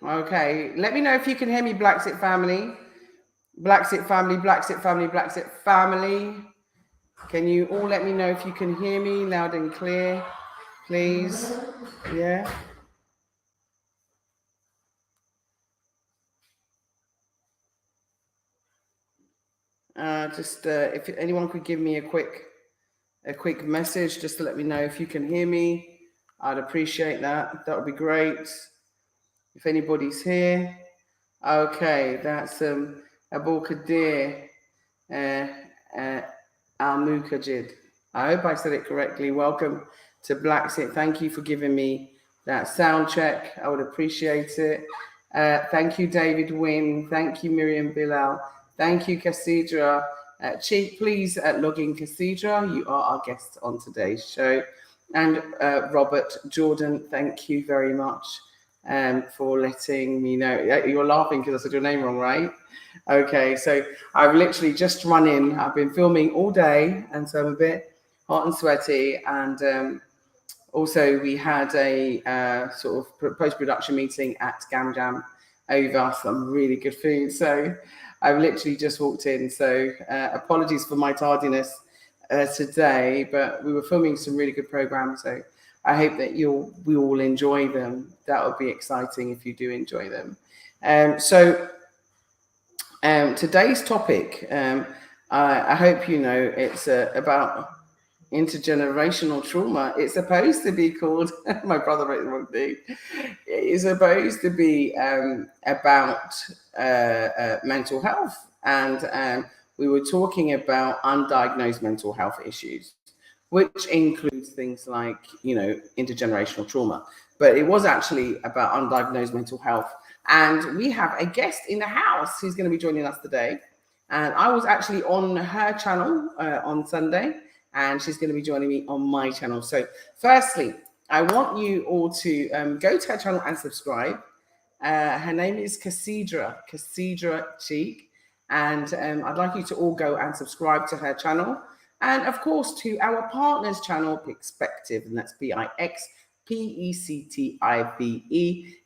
Okay, let me know if you can hear me, Blaxit family. Blaxit family, Blaxit family, Blaxit family. Can you all let me know if you can hear me loud and clear, please? Yeah. If anyone could give me a quick message just to let me know if you can hear me, I'd appreciate that. That would be great. If anybody's here. Okay, that's Abu Kadir Al Mukajid. I hope I said it correctly. Welcome to Blaxit. Thank you for giving me that sound check. I would appreciate it. Thank you, David Wynn. Thank you, Miriam Bilal. Thank you, Cathedra. Chief, please log in, Cathedra. You are our guest on today's show. And Robert Jordan, thank you very much for letting me know. You're laughing because I said your name wrong, right? Okay, so I've literally just run in. I've been filming all day, and so I'm a bit hot and sweaty. And also, we had a sort of post-production meeting at Gam Jam over some really good food. So I've literally just walked in. So apologies for my tardiness today, but we were filming some really good programs. So I hope that we all enjoy them. That would be exciting if you do enjoy them. Today's topic, I hope you know, it's about intergenerational trauma. It's supposed to be called, my brother wrote the wrong thing. It is supposed to be about mental health. And we were talking about undiagnosed mental health issues, which includes things like, intergenerational trauma. But it was actually about undiagnosed mental health. And we have a guest in the house who's going to be joining us today. And I was actually on her channel on Sunday, and she's going to be joining me on my channel. So firstly, I want you all to go to her channel and subscribe. Her name is Cathedra Cheek. And I'd like you to all go and subscribe to her channel. And of course, to our partner's channel, Pixpective, and that's Pixpective.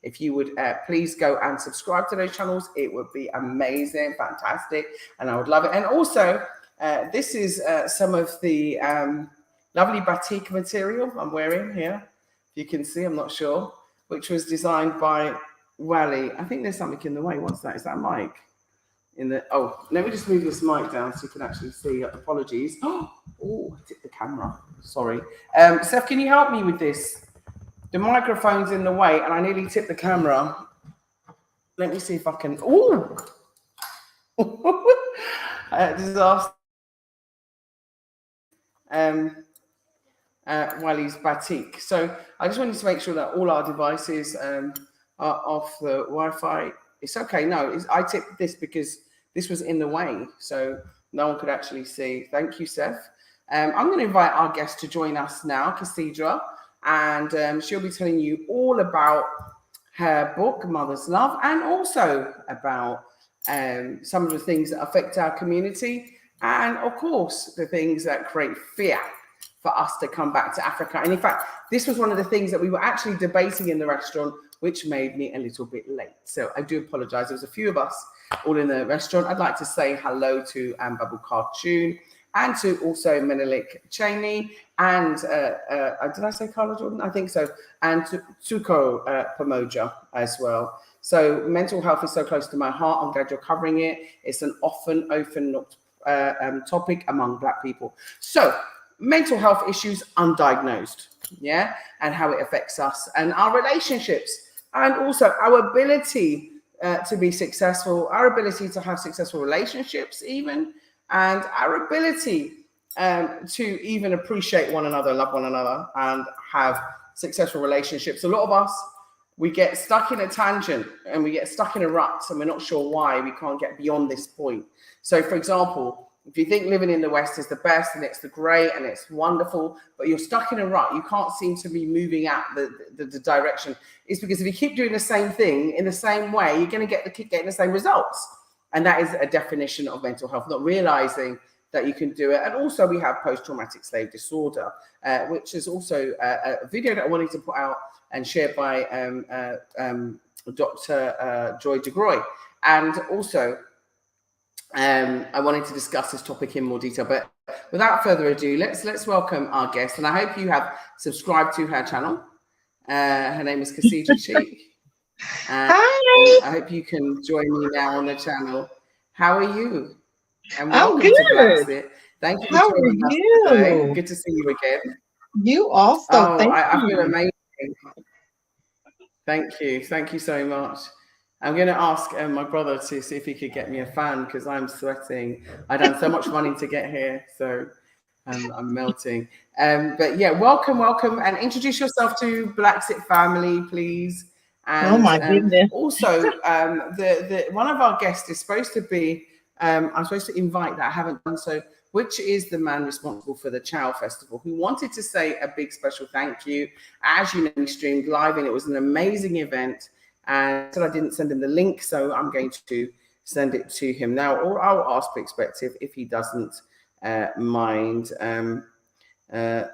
If you would please go and subscribe to those channels, it would be amazing, fantastic, and I would love it. And also, this is some of the lovely batik material I'm wearing here. You can see, I'm not sure, which was designed by Wally. I think there's something in the way. What's that? Is that a mic? Let me just move this mic down so you can actually see. Apologies. Oh, I tipped the camera. Sorry. Seth, can you help me with this? The microphone's in the way, and I nearly tipped the camera. Let me see if I can. Oh, disaster. Wally's batik. So I just wanted to make sure that all our devices are off the Wi-Fi. It's okay. No, I tipped this because this was in the way, so no one could actually see. Thank you, Seth. I'm going to invite our guest to join us now, Cathedra, and she'll be telling you all about her book, Mother's Love, and also about some of the things that affect our community, and of course, the things that create fear for us to come back to Africa. And in fact, this was one of the things that we were actually debating in the restaurant, which made me a little bit late. So I do apologize. There was a few of us all in the restaurant. I'd like to say hello to Babu Cartoon and to also Menelik Cheney and did I say Carla Jordan? I think so. And to Tuko Pamoja as well. So mental health is so close to my heart. I'm glad you're covering it. It's an often overlooked topic among Black people. So mental health issues undiagnosed, and how it affects us and our relationships. And also our ability to be successful, our ability to have successful relationships even, and our ability to even appreciate one another, love one another, and have successful relationships. A lot of us, we get stuck in a tangent and we get stuck in a rut and we're not sure why we can't get beyond this point. So for example, if you think living in the West is the best and it's the great and it's wonderful, but you're stuck in a rut, you can't seem to be moving out the direction. It's because if you keep doing the same thing in the same way, you're going to keep getting the same results. And that is a definition of mental health, not realizing that you can do it. And also we have post-traumatic slave disorder, which is also a video that I wanted to put out and share by Dr. Joy DeGroy. And also, I wanted to discuss this topic in more detail, but without further ado, let's welcome our guest. And I hope you have subscribed to her channel. Her name is Cathedra. Hi. I hope you can join me now on the channel. How are you? And I'm welcome good. to Blaxit. Thank you for joining us today. Good to see you again. You also. Oh, Thank I feel you. amazing. Thank you. Thank you so much. I'm going to ask my brother to see if he could get me a fan because I'm sweating. I've done so much running to get here, so I'm melting. But yeah, welcome, and introduce yourself to Blaxit Family, please. And oh my goodness. Also, the one of our guests is supposed to be. I'm supposed to invite that I haven't done so. Which is the man responsible for the Chow Festival, who wanted to say a big special thank you. As you know, we streamed live and it was an amazing event. And so I didn't send him the link, so I'm going to send it to him now, or I'll ask Perspective if he doesn't mind. There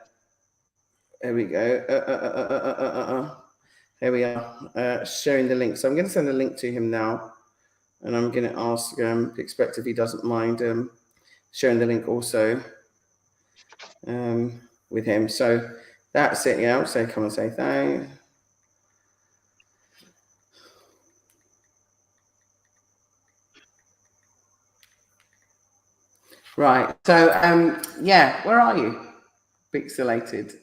we go. There we are, sharing the link. So I'm going to send the link to him now, and I'm going to ask Perspective if he doesn't mind sharing the link also with him. So that's it. Yeah, I'll say come and say thanks. Right. So yeah, where are you? Pixelated.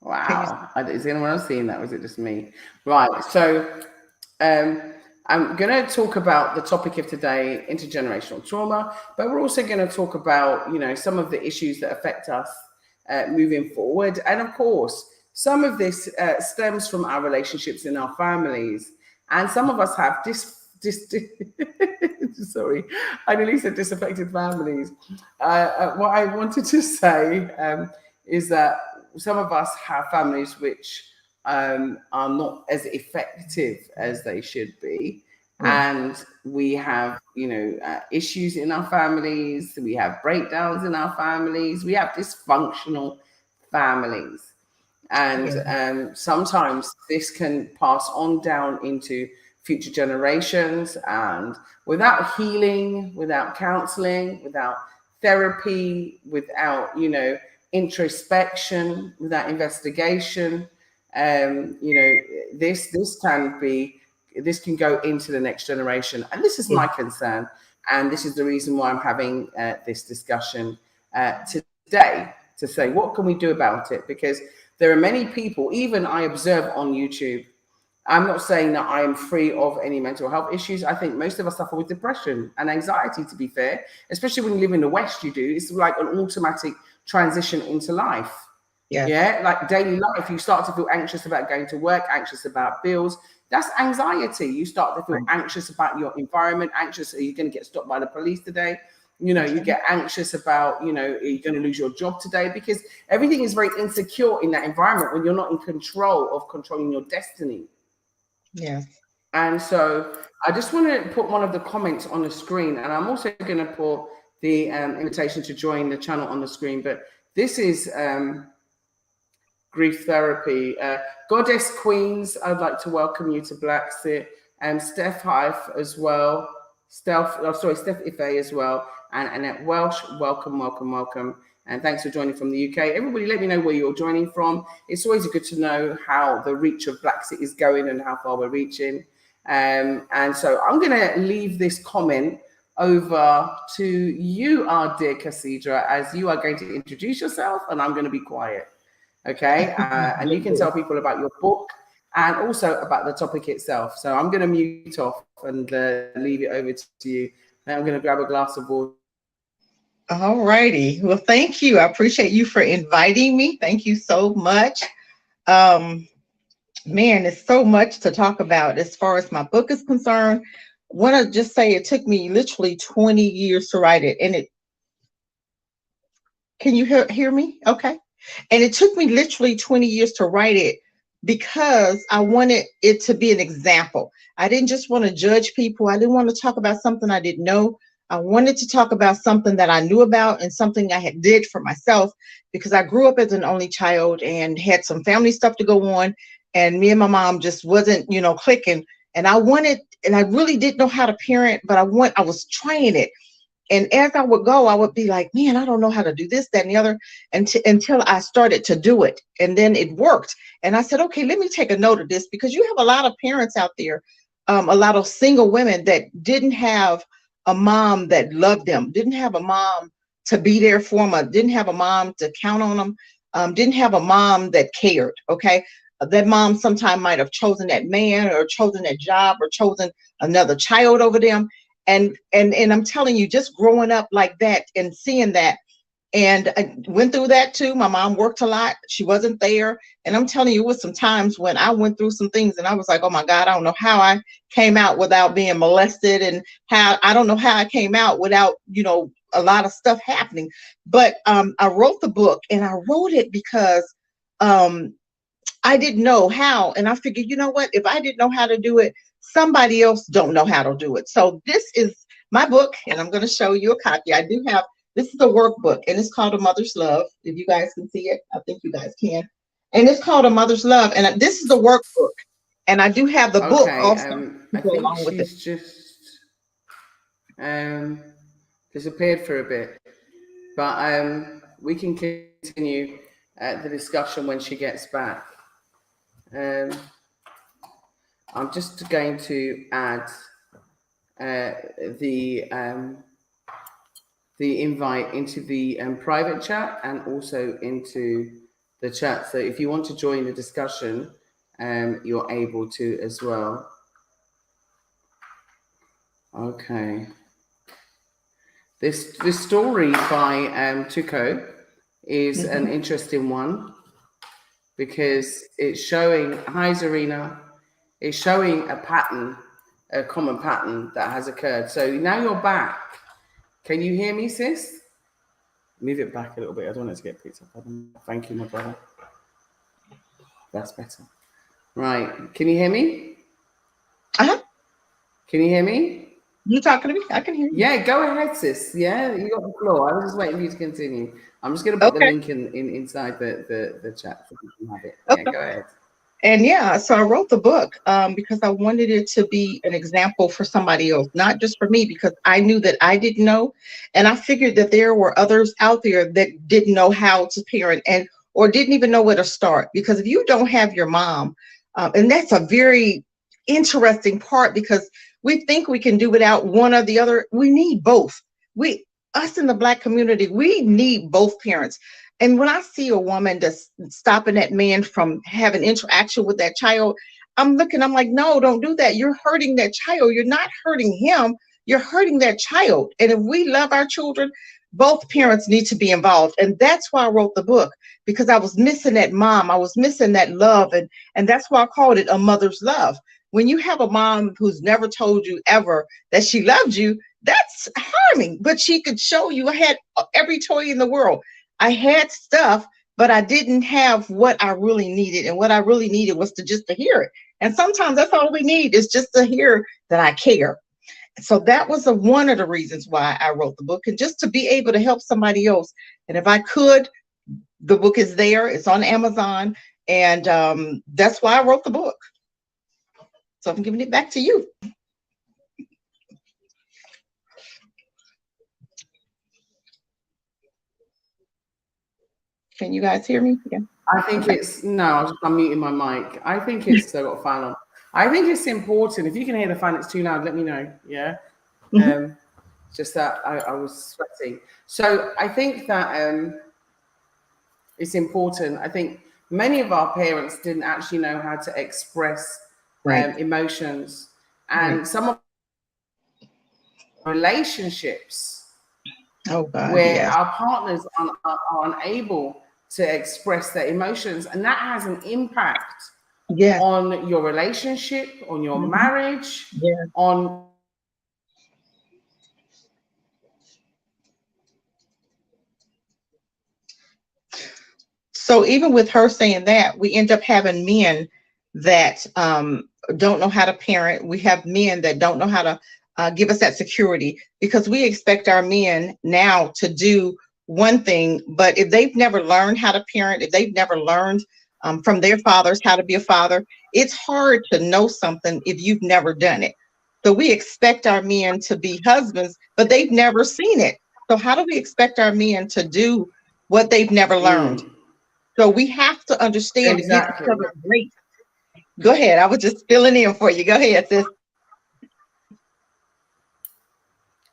Wow. Is anyone else seeing that? Or is it just me? Right. So I'm going to talk about the topic of today, intergenerational trauma, but we're also going to talk about, some of the issues that affect us moving forward. And of course, some of this stems from our relationships in our families. And some of us have sorry, I nearly said disaffected families. What I wanted to say is that some of us have families which are not as effective as they should be. And we have, issues in our families. We have breakdowns in our families. We have dysfunctional families. And sometimes this can pass on down into future generations. And without healing, without counseling, without therapy, without, introspection, without investigation, this can go into the next generation. And this is my concern. And this is the reason why I'm having this discussion today, to say, what can we do about it? Because there are many people, even I observe on YouTube. I'm not saying that I am free of any mental health issues. I think most of us suffer with depression and anxiety, to be fair, especially when you live in the West, you do. It's like an automatic transition into life. Yeah, like daily life, you start to feel anxious about going to work, anxious about bills. That's anxiety. You start to feel anxious about your environment, anxious, are you going to get stopped by the police today? You get anxious about, are you going to lose your job today? Because everything is very insecure in that environment when you're not in control of controlling your destiny. Yes. And so I just want to put one of the comments on the screen, and I'm also going to put the invitation to join the channel on the screen. But this is grief therapy. Goddess Queens, I'd like to welcome you to Blaxit, and Steph Hife as well. Steph Ife as well, and Annette Welsh. Welcome. And thanks for joining from the UK. Everybody, let me know where you're joining from. It's always good to know how the reach of Blaxit is going and how far we're reaching. And so I'm going to leave this comment over to you, our dear Cathedra, as you are going to introduce yourself, and I'm going to be quiet. Okay? And you can tell people about your book and also about the topic itself. So I'm going to mute off and leave it over to you. And I'm going to grab a glass of water. All righty. Well, thank you. I appreciate you for inviting me. Thank you so much. Man, there's so much to talk about as far as my book is concerned. I want to just say it took me literally 20 years to write it. And can you hear me? Okay. And it took me literally 20 years to write it because I wanted it to be an example. I didn't just want to judge people. I didn't want to talk about something I didn't know. I wanted to talk about something that I knew about and something I had did for myself, because I grew up as an only child and had some family stuff to go on. and me and my mom just wasn't, you know, clicking. And I wanted, and I really didn't know how to parent, but I was trying it. And as I would go, I would be like, man, I don't know how to do this, that, and the other, until I started to do it. And then it worked. And I said, okay, let me take a note of this, because you have a lot of parents out there, a lot of single women that didn't have a mom that loved them, didn't have a mom to be there for them, didn't have a mom to count on them, didn't have a mom that cared, okay? That mom sometime might have chosen that man, or chosen that job, or chosen another child over them. And I'm telling you, just growing up like that and seeing that, and I went through that too. My mom worked a lot. She wasn't there. And I'm telling you, it was some times when I went through some things and I was like, oh my God, I don't know how I came out without being molested, and how, I don't know how I came out without, you know, a lot of stuff happening. But I wrote the book, and I wrote it because I didn't know how. And I figured, you know what, if I didn't know how to do it, somebody else don't know how to do it. So this is my book, and I'm going to show you a copy. I do have, this is a workbook, and it's called A Mother's Love. If you guys can see it, I think you guys can. And it's called A Mother's Love, and this is the workbook. And I do have the book Okay, also I to go think along with it. she's just disappeared for a bit, but we can continue the discussion when she gets back. I'm just going to add the invite into the private chat, and also into the chat. So if you want to join the discussion, you're able to as well. Okay. This story by Tuko is an interesting one, because it's showing, hi Zarina, it's showing a pattern, a common pattern that has occurred. So now you're back. Can you hear me, sis? Move it back a little bit. I don't want it to get picked up. Thank you, my brother. That's better. Right. Can you hear me? Uh-huh. Can you hear me? You talking to me? I can hear you. Yeah, go ahead, sis. Yeah, you got the floor. I was just waiting for you to continue. I'm just going to put the link inside the chat so you can have it. Okay. Yeah, go ahead. And yeah, so I wrote the book because I wanted it to be an example for somebody else, not just for me, because I knew that I didn't know. And I figured that there were others out there that didn't know how to parent, and or didn't even know where to start. Because if you don't have your mom, and that's a very interesting part, because we think we can do without one or the other. We need both. Us in the Black community, we need both parents. And when I see a woman that's stopping that man from having interaction with that child, I'm like, no, don't do that. You're hurting that child. You're not hurting him. You're hurting that child. And if we love our children, both parents need to be involved. And that's why I wrote the book, because I was missing that mom. I was missing that love. And that's why I called it A Mother's Love. When you have a mom who's never told you ever that she loved you, that's harming. But she could show you. I had every toy in the world. I had stuff, but I didn't have what I really needed. And what I really needed was just to hear it. And sometimes that's all we need, is just to hear that I care. So that was one of the reasons why I wrote the book, and just to be able to help somebody else. And if I could, the book is there. It's on Amazon. And that's why I wrote the book. So I'm giving it back to you. Can you guys hear me? Yeah. I think it's, no, I'm muting my mic. I think it's still got a fan on. I think it's important. If you can hear the fan, it's too loud, let me know. Yeah. Just that I was sweating. So I think that it's important. I think many of our parents didn't actually know how to express emotions, and some of relationships where our partners are unable to express their emotions, and that has an impact on your relationship, on your marriage, on So even with her saying that, we end up having men that don't know how to parent. We have men that don't know how to give us that security, because we expect our men now to do one thing, but if they've never learned how to parent, if they've never learned from their fathers how to be a father. It's hard to know something if you've never done it. So we expect our men to be husbands, but they've never seen it. So how do we expect our men to do what they've never learned? So we have to understand and give each Exactly. other grace. Go ahead. I was just filling in for you. Go ahead, sis.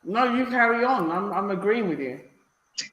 No, you carry on. I'm agreeing with you.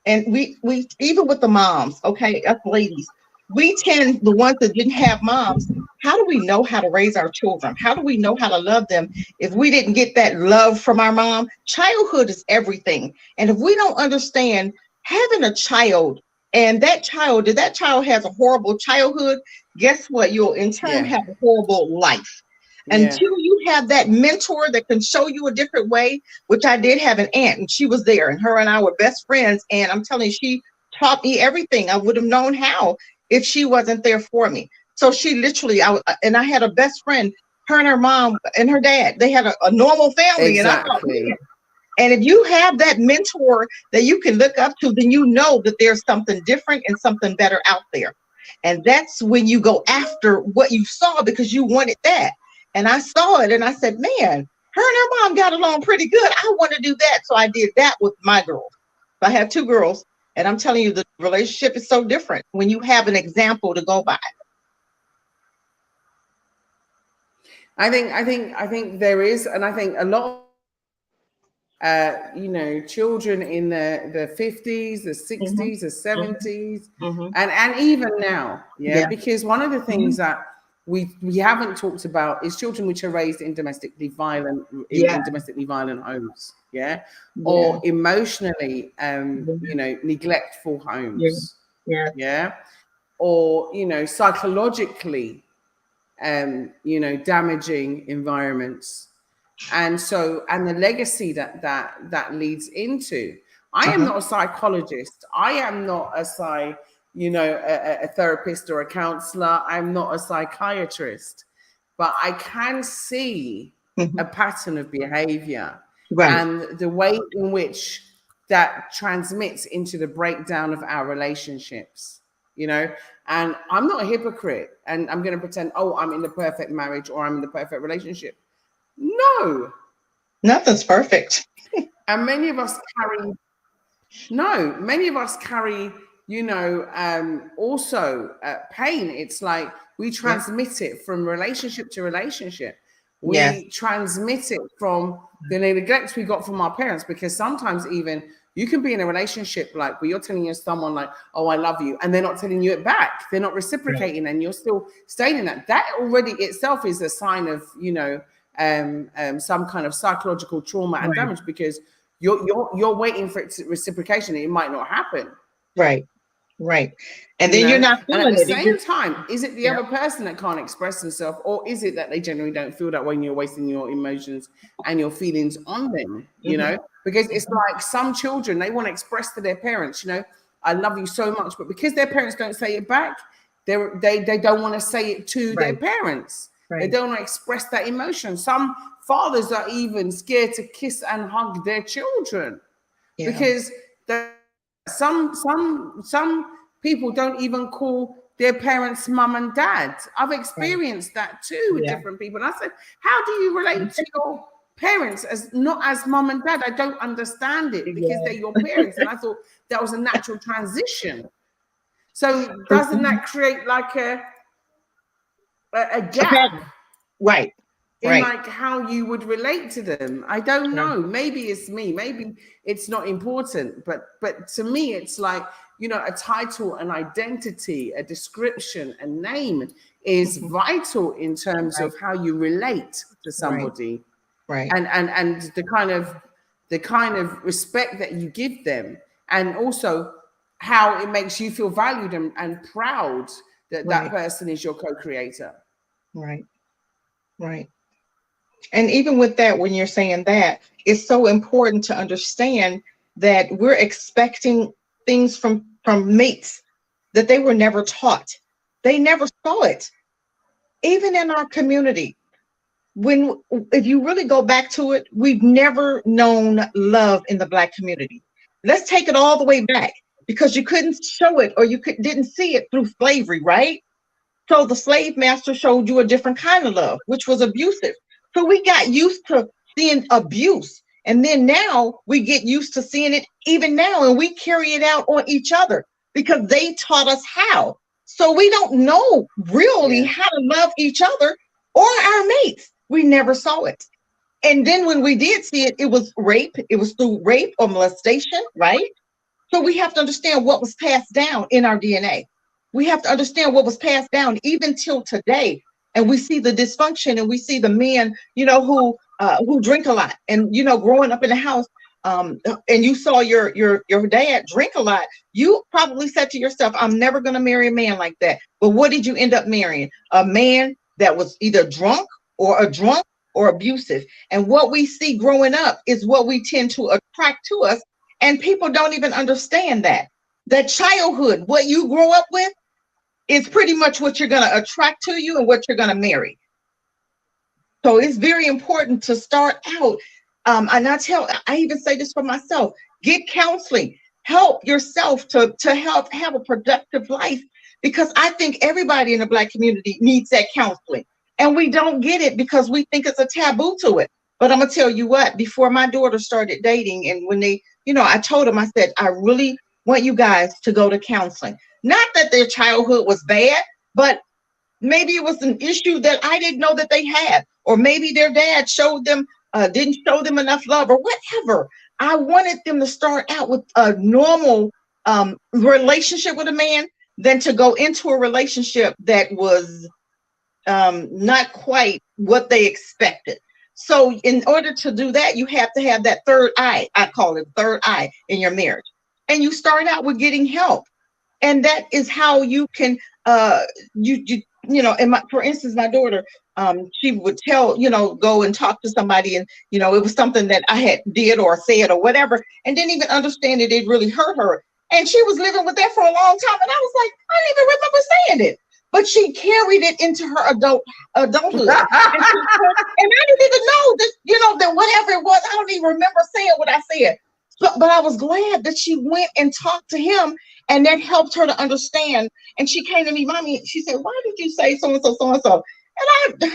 And we even with the moms, okay, us ladies, we tend, the ones that didn't have moms, how do we know how to raise our children? How do we know how to love them if we didn't get that love from our mom? Childhood is everything. And if we don't understand having a child, and that child, if that child has a horrible childhood, guess what? You'll in turn have a horrible life. Until you have that mentor that can show you a different way, which I did have an aunt, and she was there, and her and I were best friends. And I'm telling you, she taught me everything. I would have known how if she wasn't there for me. So she literally, I had a best friend, her and her mom and her dad, they had a normal family. Exactly. And if you have that mentor that you can look up to, then you know that there's something different and something better out there. And that's when you go after what you saw, because you wanted that. And I saw it and I said, man, her and her mom got along pretty good. I want to do that. So I did that with my girls. I have 2 girls, and I'm telling you, the relationship is so different when you have an example to go by. I think there is, and I think a lot of children in the 50s, the 60s, the 70s, and even now, because one of the things that we haven't talked about is children which are raised in domestically violent homes, or emotionally neglectful homes, or psychologically damaging environments. And the legacy that leads into, I am not a psychologist, I am not a therapist or a counselor, I'm not a psychiatrist, but I can see a pattern of behavior, and the way in which that transmits into the breakdown of our relationships, and I'm not a hypocrite and I'm going to pretend, oh, I'm in the perfect marriage or I'm in the perfect relationship. No, nothing's perfect. And many of us carry also pain. It's like we transmit it from relationship to relationship. We transmit it from the neglect we got from our parents, because sometimes even you can be in a relationship like where you're telling someone like, oh, I love you, and they're not telling you it back. They're not reciprocating, and you're still staying in that. That already itself is a sign of, some kind of psychological trauma and damage, because you're waiting for its reciprocation. It might not happen. Right. And then you're not feeling it. And at the same time, is it the other person that can't express themselves, or is it that they generally don't feel that way and you're wasting your emotions and your feelings on them? Because it's like some children, they want to express to their parents, I love you so much, but because their parents don't say it back, they don't want to say it to their parents. They don't want to express that emotion. Some fathers are even scared to kiss and hug their children because some people don't even call their parents mum and dad. I've experienced that too with different people. And I said, how do you relate to your parents as not as mum and dad? I don't understand it, because they're your parents. And I thought that was a natural transition. So doesn't that create like a gap? Right. In like how you would relate to them? I don't know. Maybe it's me. Maybe it's not important. But to me, it's like, a title, an identity, a description, a name is vital in terms of how you relate to somebody. And the kind of respect that you give them, and also how it makes you feel valued and proud that that person is your co-creator. Right. And even with that, when you're saying that, it's so important to understand that we're expecting things from mates that they were never taught. They never saw it. Even in our community, if you really go back to it, we've never known love in the Black community. Let's take it all the way back, because you couldn't show it, or you didn't see it through slavery, right? So the slave master showed you a different kind of love, which was abusive. So we got used to seeing abuse. And then now we get used to seeing it even now, and we carry it out on each other because they taught us how. So we don't know really how to love each other or our mates. We never saw it. And then when we did see it, it was rape. It was through rape or molestation, right? So we have to understand what was passed down in our DNA. We have to understand what was passed down even till today. And we see the dysfunction, and we see the men, who drink a lot. And growing up in the house, and you saw your dad drink a lot. You probably said to yourself, "I'm never going to marry a man like that." But what did you end up marrying? A man that was either drunk or abusive. And what we see growing up is what we tend to attract to us. And people don't even understand that childhood, what you grow up with, is pretty much what you're going to attract to you and what you're going to marry. So it's very important to start out. And I even say this for myself, get counseling, help yourself to help have a productive life, because I think everybody in the Black community needs that counseling. And we don't get it because we think it's a taboo to it. But I'm going to tell you what, before my daughter started dating, and when I told them, I said, I really want you guys to go to counseling. Not that their childhood was bad, but maybe it was an issue that I didn't know that they had, or maybe their dad didn't show them enough love, or whatever. I wanted them to start out with a normal relationship with a man than to go into a relationship that was not quite what they expected. So in order to do that, you have to have that third eye. I call it third eye in your marriage. And you start out with getting help. And that is how you can, for instance, my daughter, she would go and talk to somebody, and, it was something that I had did or said or whatever, and didn't even understand it. It really hurt her. And she was living with that for a long time. And I was like, I don't even remember saying it. But she carried it into her adulthood. and I didn't even know that, that whatever it was, I don't even remember saying what I said. But I was glad that she went and talked to him, and that helped her to understand. And she came to me, Mommy, she said, why did you say so-and-so, so-and-so? And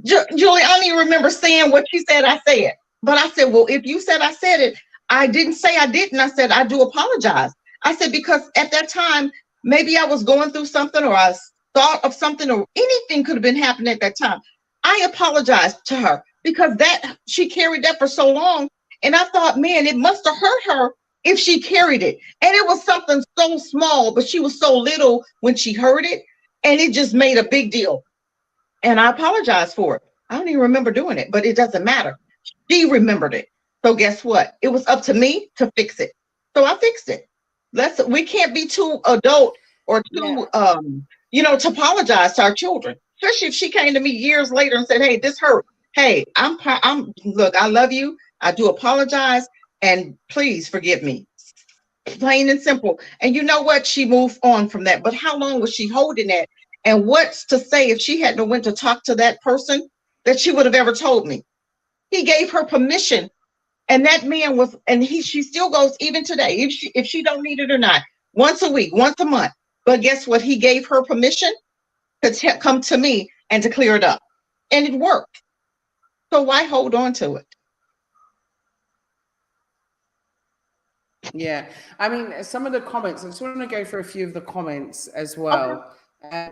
Julie, I don't even remember saying what she said I said. But I said, well, if you said I said it, I didn't say I didn't. I said, I do apologize. I said, because at that time, maybe I was going through something, or I thought of something, or anything could have been happening at that time. I apologized to her because she carried that for so long. And I thought, man, it must have hurt her if she carried it. And it was something so small, but she was so little when she heard it. And it just made a big deal. And I apologized for it. I don't even remember doing it, but it doesn't matter. She remembered it. So guess what? It was up to me to fix it. So I fixed it. We can't be too adult or too, to apologize to our children, especially if she came to me years later and said, hey, this hurt. Hey, look, I love you. I do apologize, and please forgive me. Plain and simple. And you know what? She moved on from that. But how long was she holding that? And what's to say if she hadn't went to talk to that person that she would have ever told me? He gave her permission. And that man she still goes even today, if she don't need it or not, once a week, once a month. But guess what? He gave her permission to come to me and to clear it up. And it worked. So why hold on to it? Yeah. I mean, some of the comments, I just want to go through a few of the comments as well. Okay.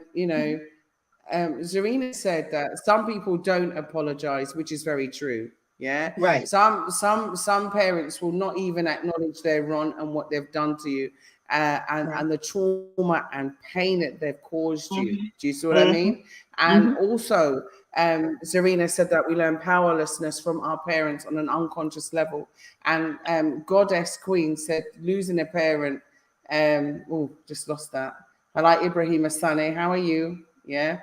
Zarina said that some people don't apologize, which is very true. Yeah. Right. Some parents will not even acknowledge their wrong and what they've done to you, and the trauma and pain that they've caused you. Do you see what I mean? And also, Zarina said that we learn powerlessness from our parents on an unconscious level. And Goddess Queen said losing a parent. Just lost that. I like Ibrahim Asane. How are you? Yeah.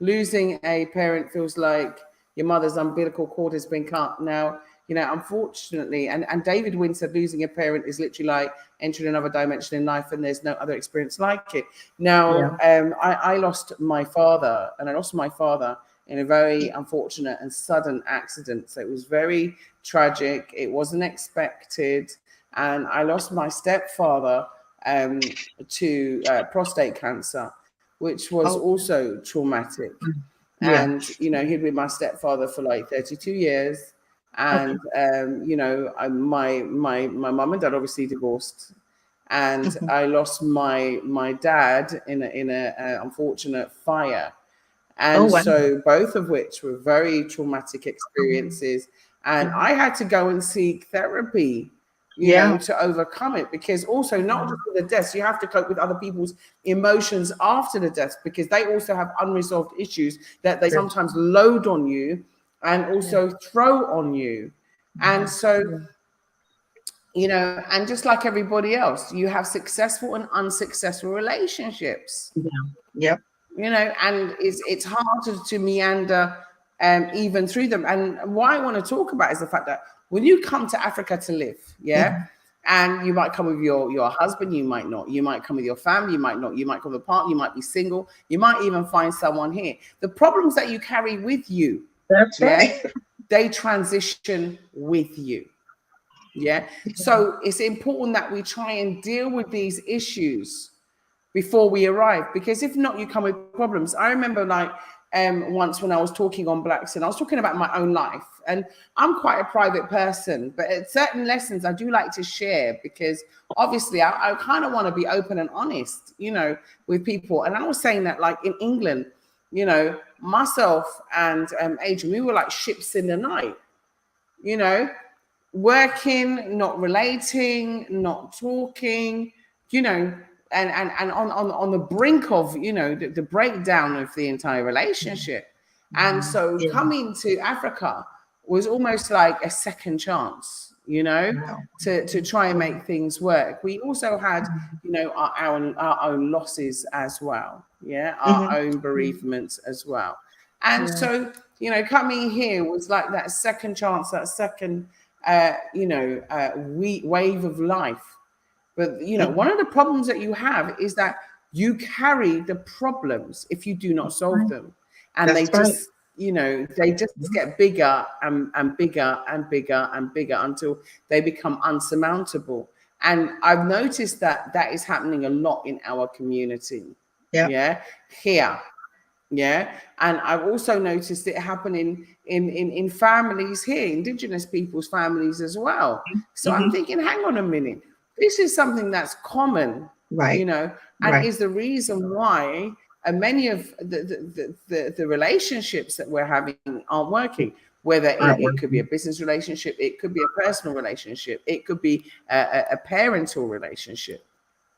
Losing a parent feels like your mother's umbilical cord has been cut. Now, unfortunately, and David Wynn said losing a parent is literally like entering another dimension in life, and there's no other experience like it. Now, I lost my father, and I lost my father in a very unfortunate and sudden accident. So it was very tragic. It wasn't expected. And I lost my stepfather to prostate cancer, which was Oh, also traumatic. yeah. And he'd been my stepfather for like 32 years. Okay. And my mum and dad obviously divorced, and Mhm. I lost my dad in a unfortunate fire. Oh, And wow. so both of which were very traumatic experiences. And Mhm. I had to go and seek therapy, Yeah. to overcome it, because also not just with the deaths, you have to cope with other people's emotions after the deaths, because they also have unresolved issues that they Sure. sometimes load on you and Yeah. also throw on you. And so, Yeah. and just like everybody else, you have successful and unsuccessful relationships, Yeah. Yep. and it's hard to meander even through them. And what I want to talk about is the fact that when you come to Africa to live, Mhm. and you might come with your husband, you might not, you might come with your family, you might not, you might come with a partner, you might be single, you might even find someone here. The problems that you carry with you, That's right. they transition with you. So it's important that we try and deal with these issues before we arrive, because if not, you come with problems. I remember like once when I was talking on Blaxit, I was talking about my own life, and I'm quite a private person, but at certain lessons I do like to share, because obviously I kind of want to be open and honest, with people. And I was saying that like in England, myself and Adrian, we were like ships in the night, you know working, not relating, not talking, and on the brink of, the breakdown of the entire relationship. And so Yeah. coming to Africa was almost like a second chance, Wow. to try and Yeah. make things work. We also had, our own losses as well. Yeah. Our Mhm. own bereavements as well. And Yeah. so, coming here was like that second chance, that second, wave of life. But, one Mhm. of the problems that you have is that you carry the problems if you do not solve them. And they That's right. just, they just get bigger and bigger and bigger and bigger until they become unsurmountable. And I've noticed that that is happening a lot in our community. Yeah. Yeah. Here. Yeah. And I've also noticed it happening in families here, indigenous people's families as well. So I'm Mhm. thinking, hang on a minute, this is something that's common, Right. and Right. is the reason why many of the relationships that we're having aren't working. Whether Aren't it could be a working. business relationship, it could be a personal relationship, it could be a parental relationship,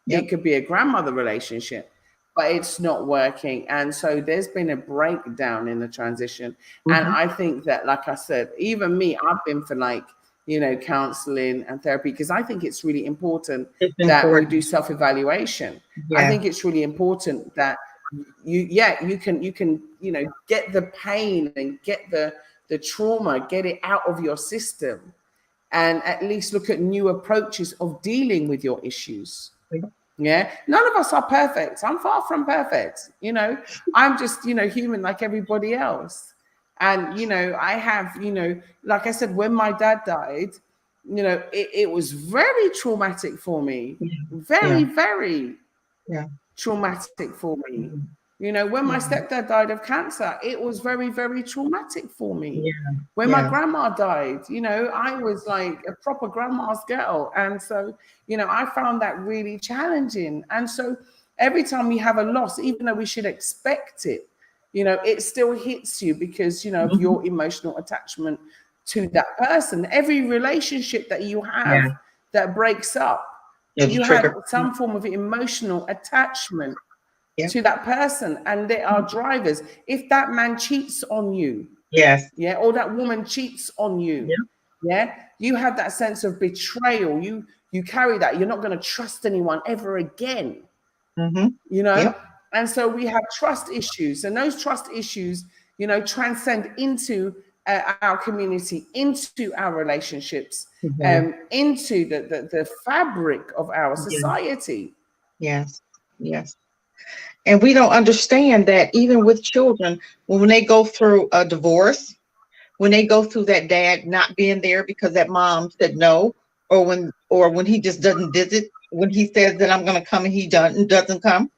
Yep. it could be a grandmother relationship, but it's not working. And so there's been a breakdown in the transition. And Mhm. I think that, like I said, even me, I've been for like, counseling and therapy, because I think it's really important It's that we important. do self-evaluation. I Yeah. think it's really important that you can get the pain and get the trauma, get it out of your system, and at least look at new approaches of dealing with your issues. Yeah, none of us are perfect. I'm far from perfect. I'm just, human like everybody else. And, I have, like I said, when my dad died, it was very traumatic for me. Yeah. Yeah. Very, very Yeah. traumatic for me. Mhm. When my Yeah. stepdad died of cancer, it was very, very traumatic for me. Yeah. When my Yeah. grandma died, I was like a proper grandma's girl. And so, I found that really challenging. And so every time we have a loss, even though we should expect it, it still hits you because, of Mhm. your emotional attachment to that person. Every relationship that you Yeah. have that breaks up, It's a you had trigger. some form of emotional attachment Yeah. to that person, and they are drivers. If that man cheats on you, Yes. or that woman cheats on you, Yeah. you have that sense of betrayal. You carry that. You're not going to trust anyone ever again, Mhm. you know. Yep. And so we have trust issues, and those trust issues, transcend into our community, into our relationships, Mhm. into the fabric of our Yeah. society. Yes. Yes. And we don't understand that even with children, when they go through a divorce, when they go through that dad not being there because that mom said no, or when he just doesn't visit, when he says that I'm going to come and he doesn't come,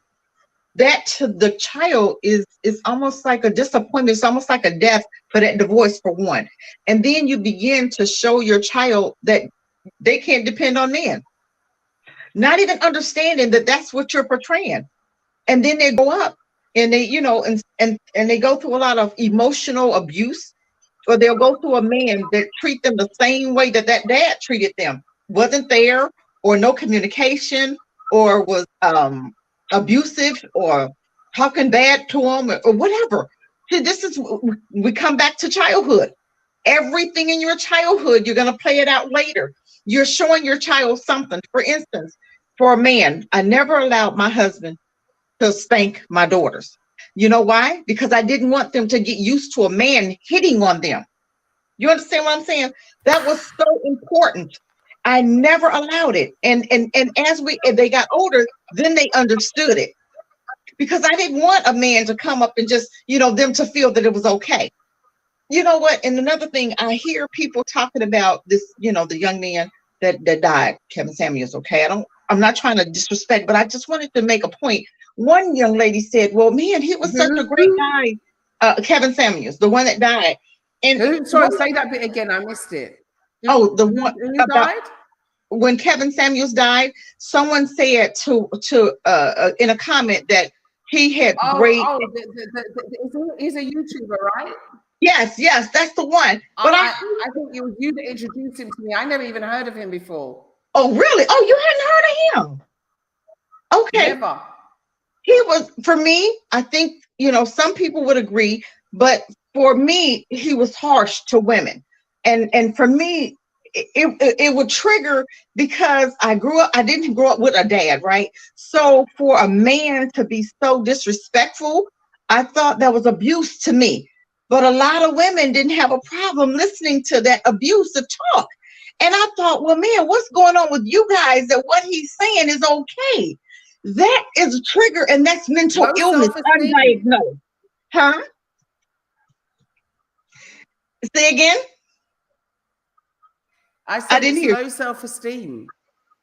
that to the child is almost like a disappointment. It's almost like a death for that divorce, for one. And then you begin to show your child that they can't depend on men, not even understanding that that's what you're portraying. And then they go up and they, you know, and they go through a lot of emotional abuse, or they'll go through a man that treat them the same way that that dad treated them, wasn't there, or no communication, or was abusive, or talking bad to them, or whatever. See, this is, we come back to childhood. Everything in your childhood, you're going to play it out later. You're showing your child something. For instance, for a man, I never allowed my husband to spank my daughters. You know why? Because I didn't want them to get used to a man hitting on them. You understand what I'm saying? That was so important. I never allowed it. And as they got older, then they understood it. Because I didn't want a man to come up and just, you know, them to feel that it was okay. You know what? And another thing, I hear people talking about this, you know, the young man that died, Kevin Samuels. Okay, I'm not trying to disrespect, but I just wanted to make a point. One young lady said, "Well, man, he was such a great guy." Kevin Samuels, the one that died. And sorry, say that bit again. I missed it. The one who about died? When Kevin Samuels died, someone said to in a comment that he had great. He's a YouTuber, right? Yes, that's the one. But I think it was you that introduced him to me. I never even heard of him before. Oh, really? Oh, you hadn't heard of him? Okay. Never. He was, for me, I think, you know, some people would agree, but for me, he was harsh to women. And for me, it would trigger, because I didn't grow up with a dad, right? So for a man to be so disrespectful, I thought that was abuse to me. But a lot of women didn't have a problem listening to that abusive talk. And I thought, well, man, what's going on with you guys, that what he's saying is okay? That is a trigger, and that's mental illness, undiagnosed. Huh? Say again? I said it's low self-esteem.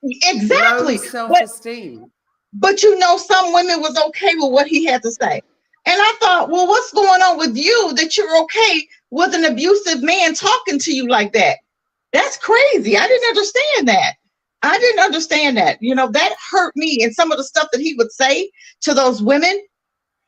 Exactly. Low self-esteem. But you know, some women was okay with what he had to say. And I thought, well, what's going on with you that you're okay with an abusive man talking to you like that? That's crazy. I didn't understand that. You know, that hurt me. And some of the stuff that he would say to those women,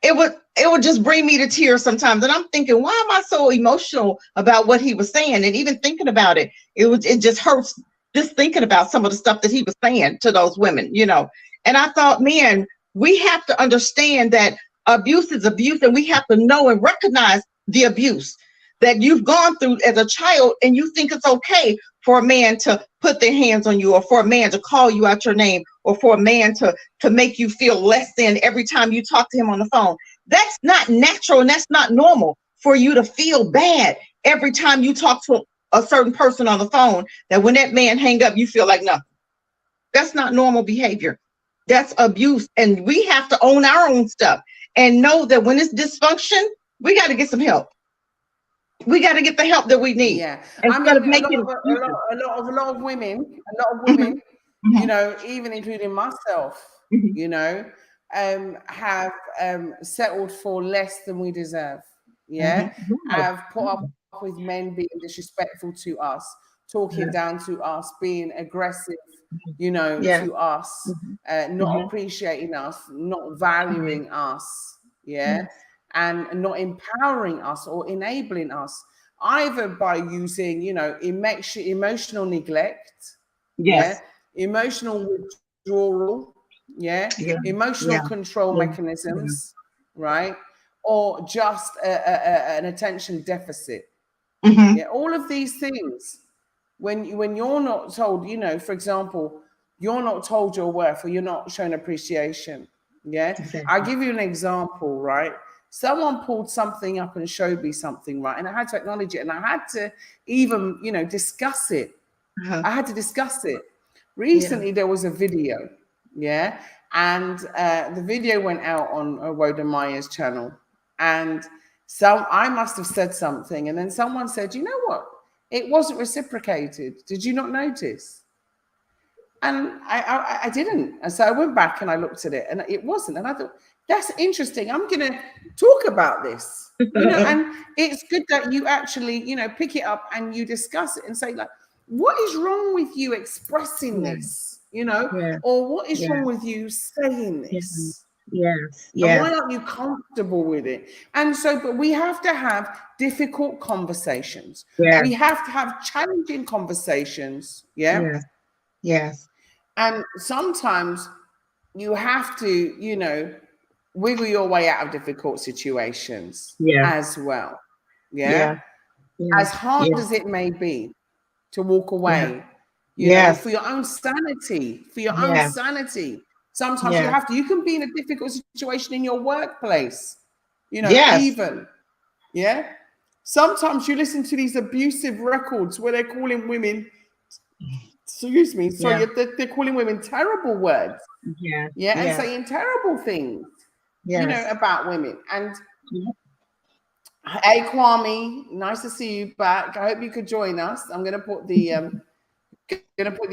it would just bring me to tears sometimes. And I'm thinking, why am I so emotional about what he was saying? And even thinking about it, it just hurts just thinking about some of the stuff that he was saying to those women, you know. And I thought, man, we have to understand that abuse is abuse, and we have to know and recognize the abuse that you've gone through as a child, and you think it's okay for a man to put their hands on you, or for a man to call you out your name, or for a man to make you feel less than every time you talk to him on the phone. That's not natural, and that's not normal for you to feel bad every time you talk to a certain person on the phone, that when that man hang up, you feel like nothing. That's not normal behavior. That's abuse. And we have to own our own stuff and know that when it's dysfunction, we got to get some help. We got to get the help that we need. Yeah, instead of making a lot of women, mm-hmm. you know, even including myself, mm-hmm. you know, have settled for less than we deserve. Yeah, mm-hmm. have put up with men being disrespectful to us, talking down to us, being aggressive, you know, to us, not appreciating us, not valuing us. Yeah. And not empowering us or enabling us, either by using, you know, emotional neglect, emotional withdrawal, emotional control mechanisms, right, or just an attention deficit. Mm-hmm. Yeah, all of these things. When you're not told, you know, for example, you're not told your worth, or you're not shown appreciation. Yeah, exactly. I'll give you an example, right? Someone pulled something up and showed me something, right? And I had to acknowledge it, and I had to even, you know, discuss it. I had to discuss it. Recently, there was a video, and the video went out on Woden Meyer's channel, and I must have said something, and then someone said, you know what? It wasn't reciprocated. Did you not notice? And I didn't. And so I went back and I looked at it and it wasn't. And I thought, that's interesting. I'm going to talk about this, and it's good that you actually, pick it up and you discuss it and say, like, what is wrong with you expressing this, Yeah. or what is Yeah. wrong with you saying this? Yes. And Yes. why aren't you comfortable with it? And so, but we have to have difficult conversations. Yes. We have to have challenging conversations. Yeah. Yes. Yes. And sometimes you have to, wiggle your way out of difficult situations as well. Yeah. As hard as it may be to walk away, for your own sanity, Sometimes you have to. You can be in a difficult situation in your workplace, even. Yeah. Sometimes you listen to these abusive records where they're calling women, excuse me, sorry, they're calling women terrible words. And saying terrible things, about women. And hey, Kwame, nice to see you back. I hope you could join us. I'm going to put the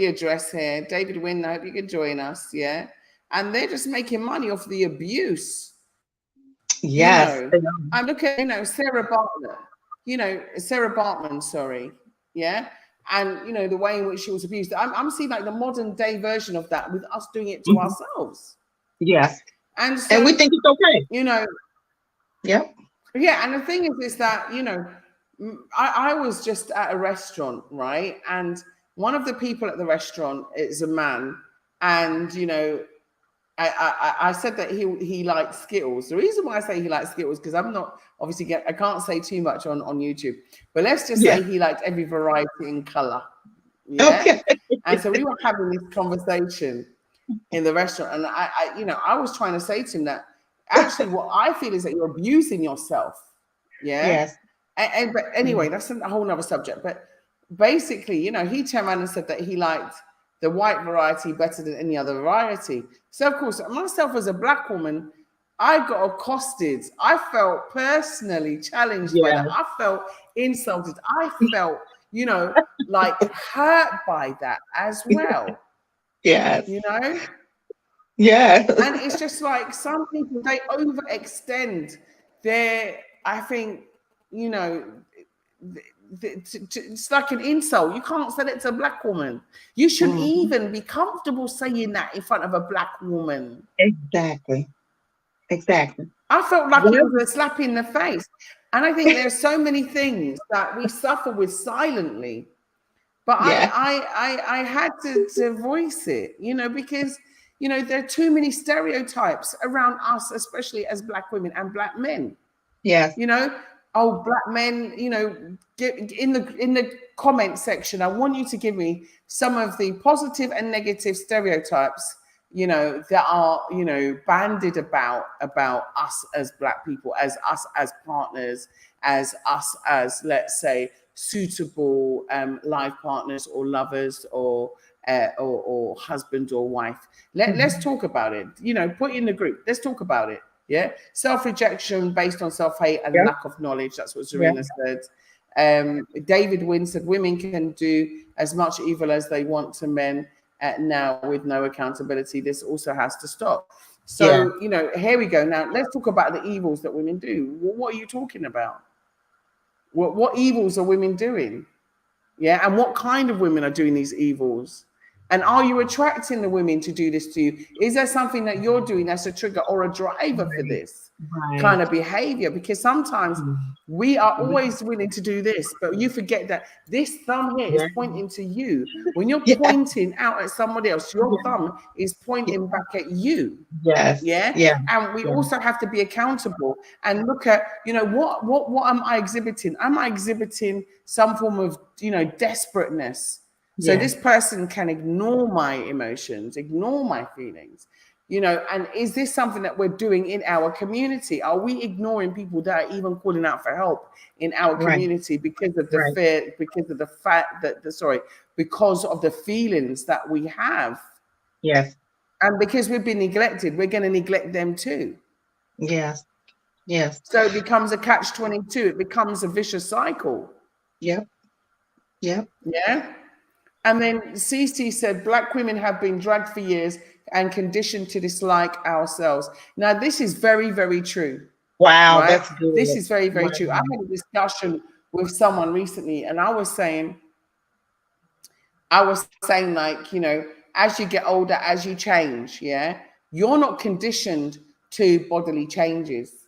address here. David Wynn, I hope you could join us. Yeah. And they're just making money off the abuse. Yes. I'm looking at, Sarah Bartman, sorry. Yeah. And, the way in which she was abused. I'm seeing like the modern day version of that with us doing it to ourselves. Yes. And so, and we think it's okay. Yeah. And the thing is that, I was just at a restaurant, right? And one of the people at the restaurant is a man. And, I said that he liked Skittles. The reason why I say he likes Skittles, because I'm not, obviously, I can't say too much on YouTube. But let's just say he liked every variety in color. Yeah. Okay. And so we were having this conversation in the restaurant. And I was trying to say to him that, actually, what I feel is that you're abusing yourself. Yeah. Yes. But anyway, that's a whole nother subject. But basically, he turned around and said that he liked the white variety better than any other variety. So, of course, myself as a Black woman, I got accosted. I felt personally challenged by that. I felt insulted. I felt, like hurt by that as well. Yes. Yes. And it's just like some people, they overextend their, I think, it's like an insult. You can't say it to a Black woman. You shouldn't even be comfortable saying that in front of a Black woman. Exactly. I felt like it was a slap in the face. And I think there's so many things that we suffer with silently. But I had to voice it, because, there are too many stereotypes around us, especially as Black women and Black men. Yes. Black men, get in the comment section. I want you to give me some of the positive and negative stereotypes, that are, bandied about us as Black people, as us as partners, as us as, let's say, suitable life partners or lovers or husband or wife. Let's talk about it. Put in the group. Let's talk about it. Yeah. Self-rejection based on self-hate and lack of knowledge. That's what Serena said. David Wynn said women can do as much evil as they want to men now with no accountability. This also has to stop. So, here we go. Now, let's talk about the evils that women do. What are you talking about? What evils are women doing? Yeah. And what kind of women are doing these evils? And are you attracting the women to do this to you? Is there something that you're doing that's a trigger or a driver for this kind of behavior? Because sometimes we are always willing to do this, but you forget that this thumb here is pointing to you. When you're pointing out at somebody else, your thumb is pointing back at you. Yes. Yeah. And we also have to be accountable and look at, what am I exhibiting? Am I exhibiting some form of, desperateness? So this person can ignore my emotions, ignore my feelings, and is this something that we're doing in our community? Are we ignoring people that are even calling out for help in our community because of the fear, because of the fact that because of the feelings that we have? Yes. And because we've been neglected, we're going to neglect them too. Yes. So it becomes a catch-22. It becomes a vicious cycle. Yep. Yeah. And then CC said, Black women have been dragged for years and conditioned to dislike ourselves. Now, this is very, very true. Wow, Right? that's good. This is very, very true. I Wow. had a discussion with someone recently, and I was saying, like, you know, as you get older, as you change, yeah, you're not conditioned to bodily changes.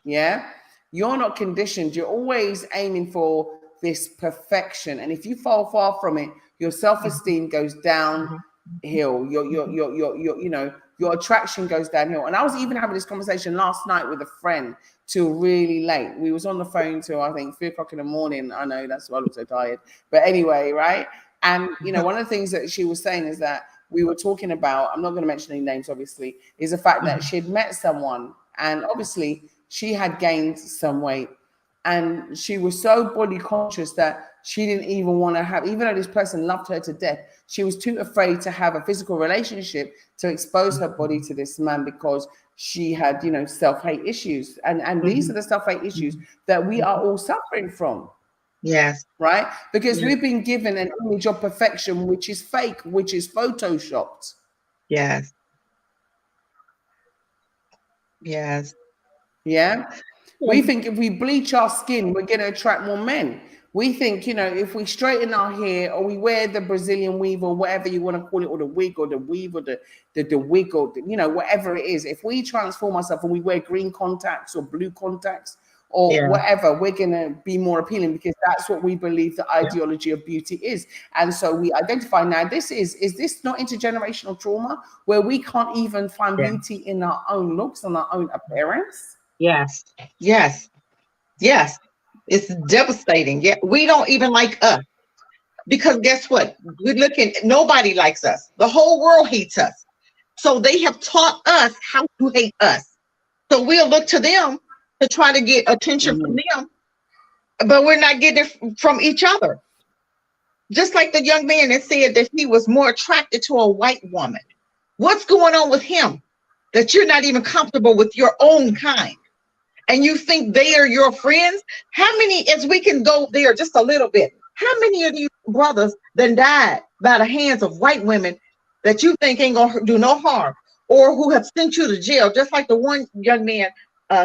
Yeah, you're not conditioned. You're always aiming for this perfection, and if you fall far from it, your self-esteem goes downhill. You know, your attraction goes downhill. And I was even having this conversation last night with a friend till really late. We was on the phone till I think 3 o'clock in the morning. I know that's why I look so tired. But anyway, right? And you know, one of the things that she was saying is that we were talking about, I'm not going to mention any names, obviously, is the fact that she had met someone, and obviously she had gained some weight, and she was so body conscious that she didn't even want to have, even though this person loved her to death, she was too afraid to have a physical relationship to expose her body to this man because she had, you know, self-hate issues. And these are the self-hate issues that we are all suffering from. Yes. Right? Because we've been given an image of perfection, which is fake, which is photoshopped. Yes. Yes. Yeah. We think if we bleach our skin, we're going to attract more men. We think, you know, if we straighten our hair or we wear the Brazilian weave or whatever you want to call it, or the wig or the weave or the wig or, you know, whatever it is, if we transform ourselves and we wear green contacts or blue contacts or whatever, we're going to be more appealing because that's what we believe the ideology of beauty is. And so we identify now, is this not intergenerational trauma where we can't even find beauty in our own looks and our own appearance? Yes. Yes. Yes. It's devastating. Yeah. We don't even like us because guess what? We're looking, nobody likes us. The whole world hates us. So they have taught us how to hate us. So we'll look to them to try to get attention from them, but we're not getting it from each other. Just like the young man that said that he was more attracted to a white woman. What's going on with him that you're not even comfortable with your own kind? And you think they are your friends? How many, as we can go there just a little bit, how many of these brothers then died by the hands of white women that you think ain't gonna do no harm, or who have sent you to jail? Just like the one young man,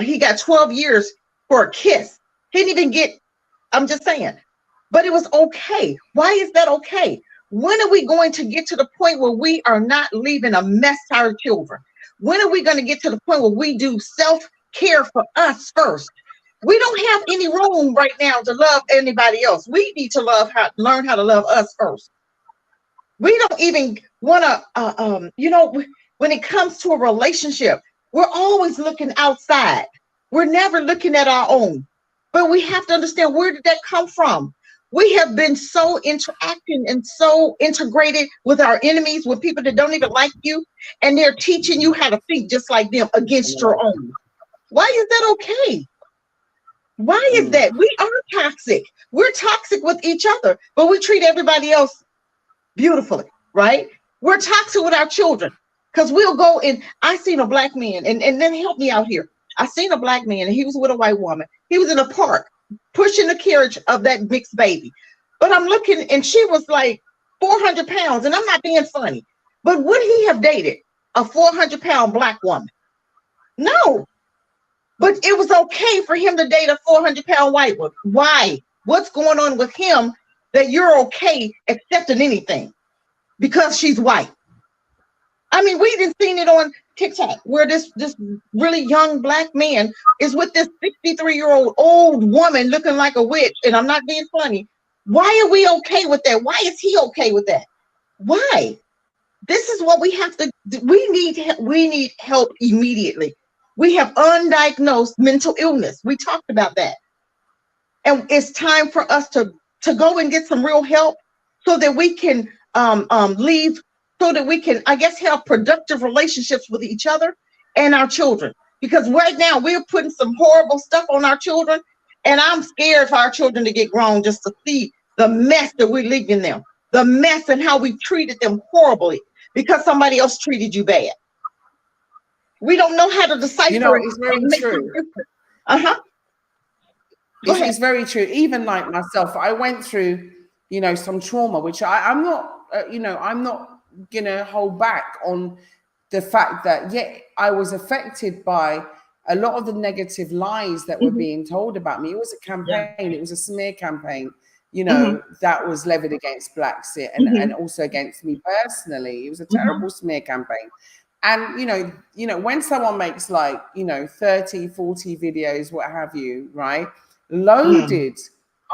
he got 12 years for a kiss. He didn't even get, I'm just saying, but it was okay. Why is that okay? When are we going to get to the point where we are not leaving a mess to our children? When are we going to get to the point where we do self-care for us first? We don't have any room right now to love anybody else. We need to learn how to love us first. We don't even want to, you know, when it comes to a relationship, we're always looking outside. We're never looking at our own. But we have to understand, where did that come from? We have been so interacting and so integrated with our enemies, with people that don't even like you, and they're teaching you how to think just like them against your own. Why is that okay? Why is that? We are toxic. We're toxic with each other, but we treat everybody else beautifully, right? We're toxic with our children because we'll go and I seen a black man, and then help me out here. I seen a black man and he was with a white woman. He was in a park pushing the carriage of that mixed baby. But I'm looking and she was like 400 pounds, and I'm not being funny. But would he have dated a 400-pound black woman? No. But it was okay for him to date a 400-pound white woman. Why? What's going on with him that you're okay accepting anything because she's white? I mean, we didn't seen it on TikTok where this really young black man is with this 63-year-old old woman looking like a witch, and I'm not being funny. Why are we okay with that? Why is he okay with that? Why? This is what we have to do. We need help immediately. We have undiagnosed mental illness. We talked about that. And it's time for us to go and get some real help so that we can leave, so that we can, I guess, have productive relationships with each other and our children. Because right now we're putting some horrible stuff on our children, and I'm scared for our children to get grown just to see the mess that we're leaving them, the mess and how we treated them horribly because somebody else treated you bad. We don't know how to decipher. You know, it's very true. It's very true. Even like myself, I went through you know, some trauma, which I'm not, you know, I'm not gonna hold back on the fact that, yeah, I was affected by a lot of the negative lies that were being told about me. It was a campaign, it was a smear campaign, you know, that was levied against Blaxit and also against me personally. It was a terrible smear campaign. And, you know, when someone makes like, you know, 30, 40 videos, what have you, right? Loaded,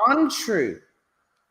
untrue,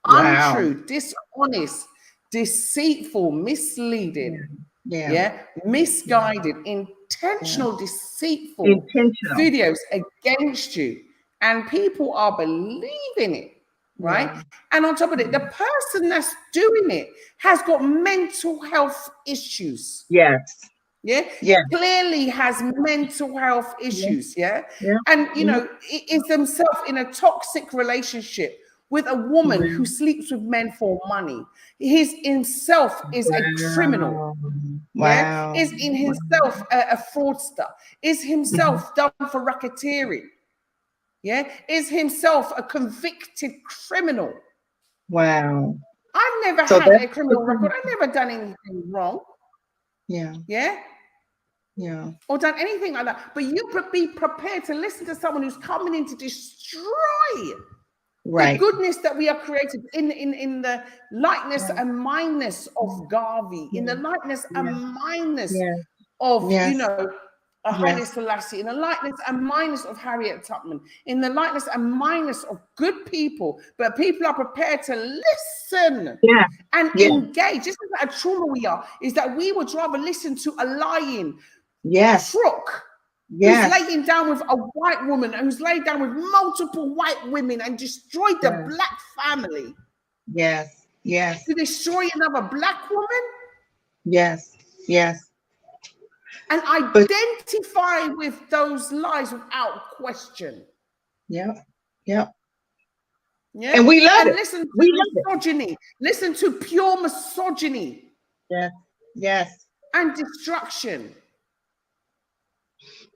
Wow. dishonest, deceitful, misleading, Yeah. misguided, Yeah. intentional, deceitful Intentional. videos against you. And people are believing it, right? Yeah. And on top of it, the person that's doing it has got mental health issues. Yes. Yeah, Yeah. clearly has mental health Yeah. issues. Yeah, Yeah. and you know, is himself in a toxic relationship with a woman who sleeps with men for money. His himself is a criminal. Wow. Yeah, Wow. is in himself a fraudster. Is himself done for racketeering. Yeah, is himself a convicted criminal. Wow. I've never So had that's a criminal record. I've never done anything wrong. yeah. Yeah. Yeah. Or done anything like that. But you be prepared to listen to someone who's coming in to destroy the Right. goodness that we are created in the likeness and mindness of Garvey, in the likeness and mindness Yeah. of, you Yes. know, a Haile Yes. Selassie, in the likeness and mindness of Harriet Tubman, in the likeness and mindness of good people, but people are prepared to listen Yeah. and Yeah. engage. This is what a trauma we are, is that we would rather listen to a lying Yes. crook who's Yes. laying down with a white woman, who's laid down with multiple white women and destroyed the black family. Yes. Yes. To destroy another black woman Yes. Yes. and But identify with those lies without question. yeah. Yeah. Yeah. And we love And it. listen to We love it. misogyny. Listen to pure misogyny. Yes. Yes. And destruction.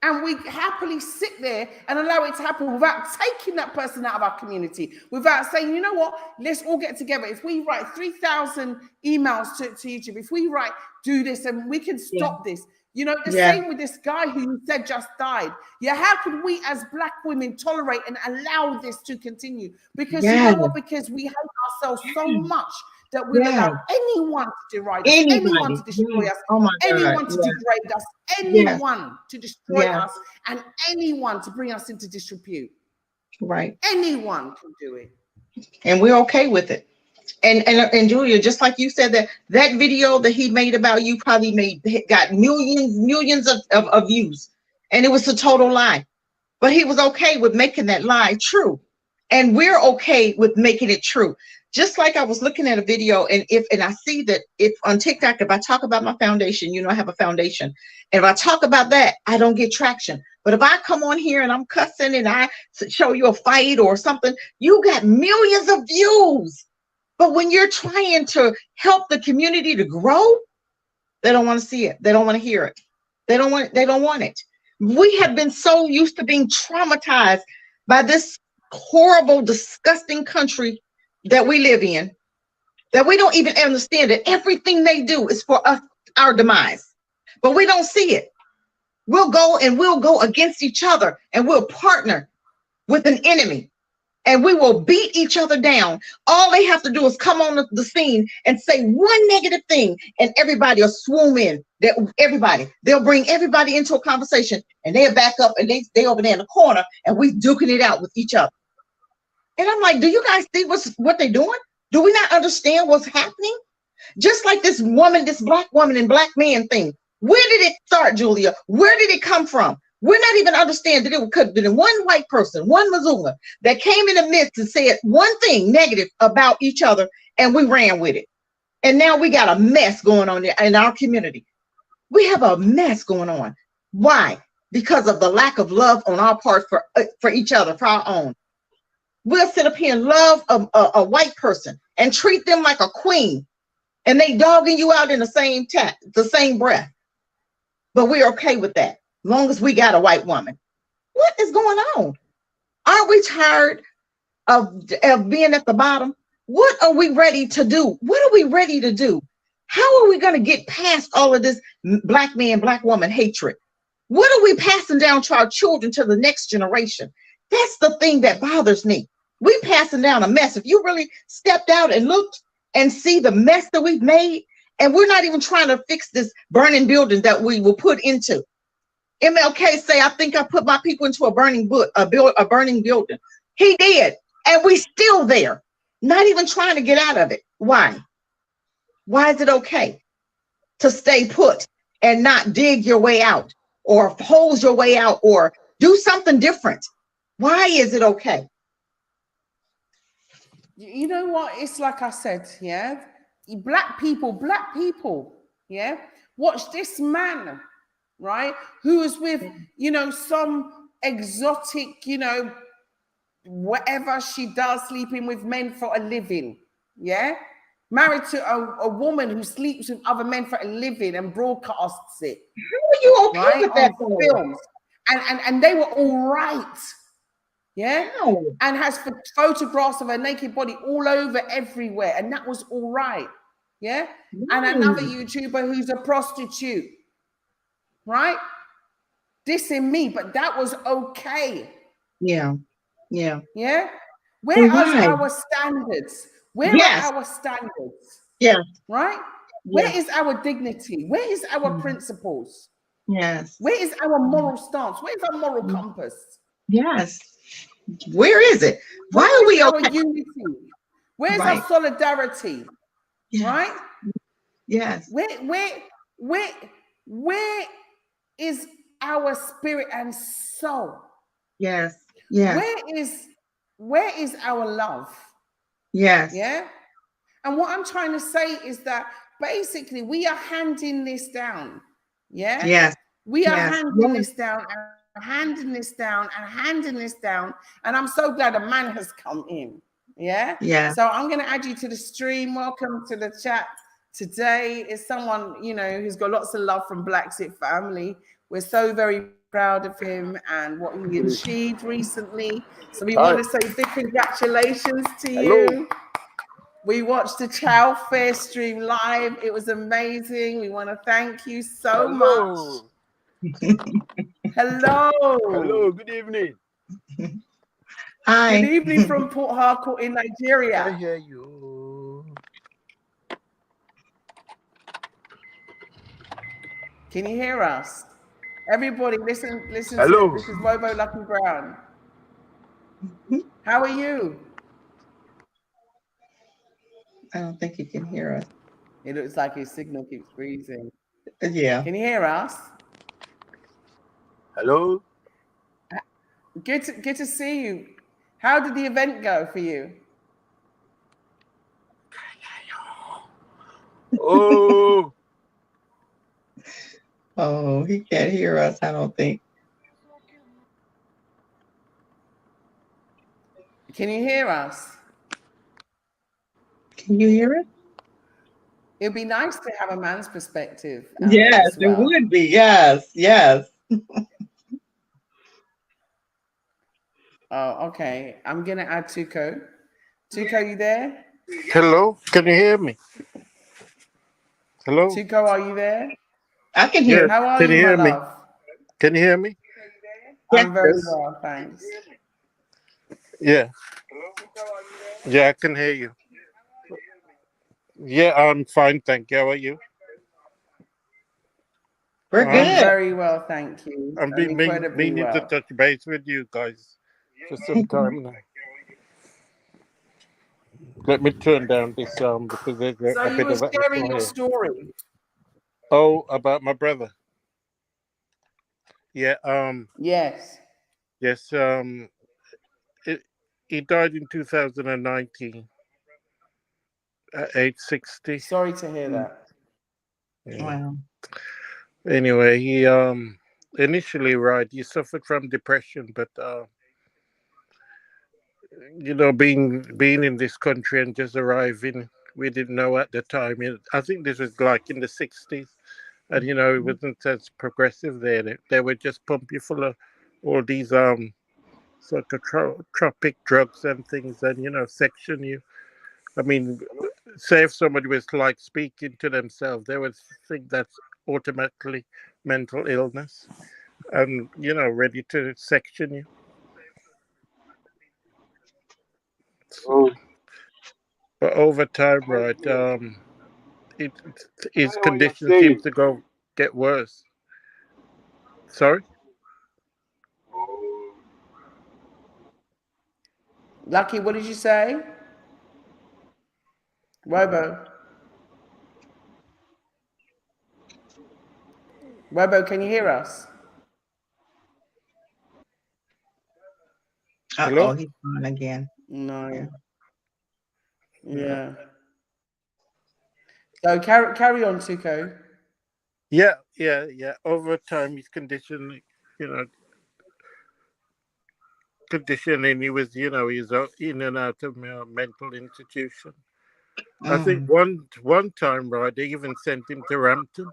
And we happily sit there and allow it to happen without taking that person out of our community, without saying, you know what, let's all get together. If we write 3,000 emails to YouTube, if we write, do this, and we can stop this. You know, the same with this guy who you said just died. Yeah, how could we as black women tolerate and allow this to continue? Because you know what? Because we hate ourselves so much that we'll allow anyone to deride us, anyone to destroy us, anyone to degrade us, anyone to destroy us, and anyone to bring us into disrepute. Right. Anyone can do it. And we're okay with it. And Julia, just like you said, that video that he made about you probably got millions of views, and it was a total lie. But he was okay with making that lie true, and we're okay with making it true. Just like I was looking at a video, and I see that if on TikTok, if I talk about my foundation, you know, I have a foundation, and if I talk about that, I don't get traction. But if I come on here and I'm cussing and I show you a fight or something, you got millions of views. But when you're trying to help the community to grow, they don't want to see it. They don't want to hear it. They don't want it. We have been so used to being traumatized by this horrible, disgusting country that we live in, that we don't even understand that everything they do is for us, our demise. But we don't see it. We'll go against each other, and we'll partner with an enemy. And we will beat each other down. All they have to do is come on the scene and say one negative thing, and everybody will swoon in. They'll bring everybody into a conversation, and they'll back up, and they over there in the corner, and we duking it out with each other. And I'm like, do you guys see what they're doing? Do we not understand what's happening? Just like this woman, this black woman and black man thing. Where did it start, Julia? Where did it come from? We're not even understanding that it could have been one white person, one Missoula, that came in the midst and said one thing negative about each other, and we ran with it. And now we got a mess going on in our community. We have a mess going on. Why? Because of the lack of love on our part for each other, for our own. We'll sit up here and love a white person and treat them like a queen, and they dogging you out in the same breath. But we're okay with that, as long as we got a white woman. What is going on? Aren't we tired of being at the bottom? What are we ready to do? What are we ready to do? How are we going to get past all of this black man, black woman hatred? What are we passing down to our children, to the next generation? That's the thing that bothers me. We passing down a mess. If you really stepped out and looked and see the mess that we've made, and we're not even trying to fix this burning building that we will put into. MLK say, I think I put my people into a burning building. He did, and we still there, not even trying to get out of it. Why? Why is it okay to stay put and not dig your way out or hose your way out or do something different? Why is it okay? You know what? It's like I said, yeah. Black people, yeah. Watch this man, right? Who is with, some exotic, whatever she does, sleeping with men for a living, yeah. Married to a woman who sleeps with other men for a living and broadcasts it. How are you okay right? with that? On films, and they were all right. Yeah, How? and has photographs of her naked body all over everywhere, and that was all right. Yeah, and another YouTuber who's a prostitute, right? Dissing me, but that was okay. Yeah. Where are our standards? Where are our standards? Yeah. Right? Where is our dignity? Where is our principles? Yes. Where is our moral stance? Where is our moral compass? Yes. Where is it? Why are we our okay? unity? Where's our solidarity? Yes. Right? Yes. Where is our spirit and soul? Yes. Yes. Where is our love? Yes. Yeah. And what I'm trying to say is that basically we are handing this down. Yeah. Yes. We are handing this down and handing this down and handing this down. And I'm so glad a man has come in. Yeah. Yeah. So I'm going to add you to the stream. Welcome to the chat. Today is someone, who's got lots of love from Bla Xit Family. We're so very proud of him and what he achieved recently. So we want to say big congratulations to you. We watched the Chow Fair stream live. It was amazing. We want to thank you so much. Hello. Hello, good evening. Hi. Good evening from Port Harcourt in Nigeria. I hear you. Can you hear us? Everybody, listen. Hello. This is Bobo Lucky Brown. How are you? I don't think he can hear us. It looks like his signal keeps freezing. Yeah. Can you hear us? Hello. Good to see you. How did the event go for you? Oh. Oh, he can't hear us, I don't think. Can you hear us? Can you hear it? It'd be nice to have a man's perspective. Yes, it would be. Yes. Oh, okay. I'm gonna add Tuko. Tuko, you there? Hello. Can you hear me? Hello. Tuko, are you there? I can hear. How are you, hear my me? love? Can you hear me? I'm very well, thanks. Yeah. Yeah, I can hear you. Yeah, I'm fine, thank you. How are you? We're good. I'm very well, thank you. I've been meaning to touch base with you guys for some time now. Let me turn down this because there's a bit of sharing your story. Oh, about my brother. Yeah. Yes. Yes. He died in 2019 at age 60. Sorry to hear that. Yeah. Wow. Anyway, he initially he suffered from depression, but being in this country and just arriving, we didn't know at the time. I think this was like in the 60s, and it wasn't as progressive there. They would just pump you full of all these psychotropic drugs and things, and section you I mean, say if somebody was like speaking to themselves, they would think that's automatically mental illness, and ready to section you. Oh, But over time, yes, right, yes. it I his don't know what you're condition seems saying. to get worse. Sorry. Oh, Lucky, what did you say? Robo. Robo, can you hear us? Hello. He's on again. Yeah. No. Yeah. So carry on, Tuko. Yeah. Over time, his condition, you know, conditioning. He's in and out of mental institution. I think Mm. one time, right, they even sent him to Rampton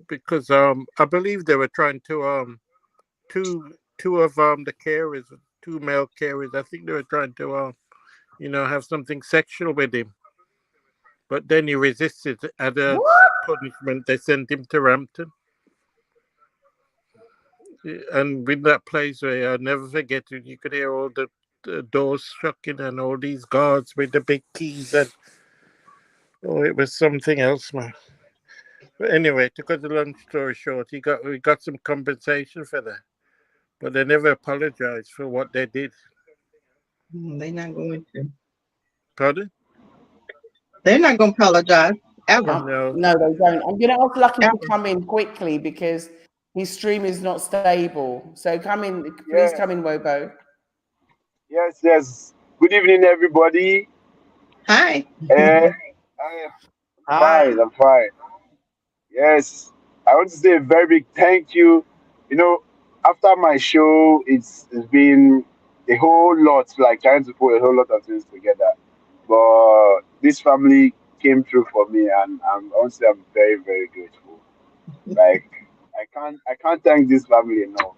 because I believe they were trying to two of the carers, two male carers. I think they were trying to have something sexual with him, but then he resisted. As a What? punishment, they sent him to Rampton. And with that place where I'll never forget it, you could hear all the doors shutting and all these guards with the big keys, and it was something else, man. But anyway, to cut the long story short, we got some compensation for that, but they never apologized for what they did. They're not going to. Pardon? They're not going to apologize ever. No. No, they don't. I'm going to ask Lucky to Ever. come in quickly because his stream is not stable. So come in, please yes, come in, Wobo. yes, yes. Good evening, everybody. Hi. I'm Hi. fine. I'm fine. Yes, I want to say a very big thank you. You know, after my show, it's been a whole lot, like trying to put a whole lot of things together. But this family came through for me, and honestly, I'm very, very grateful. Like I can't thank this family enough.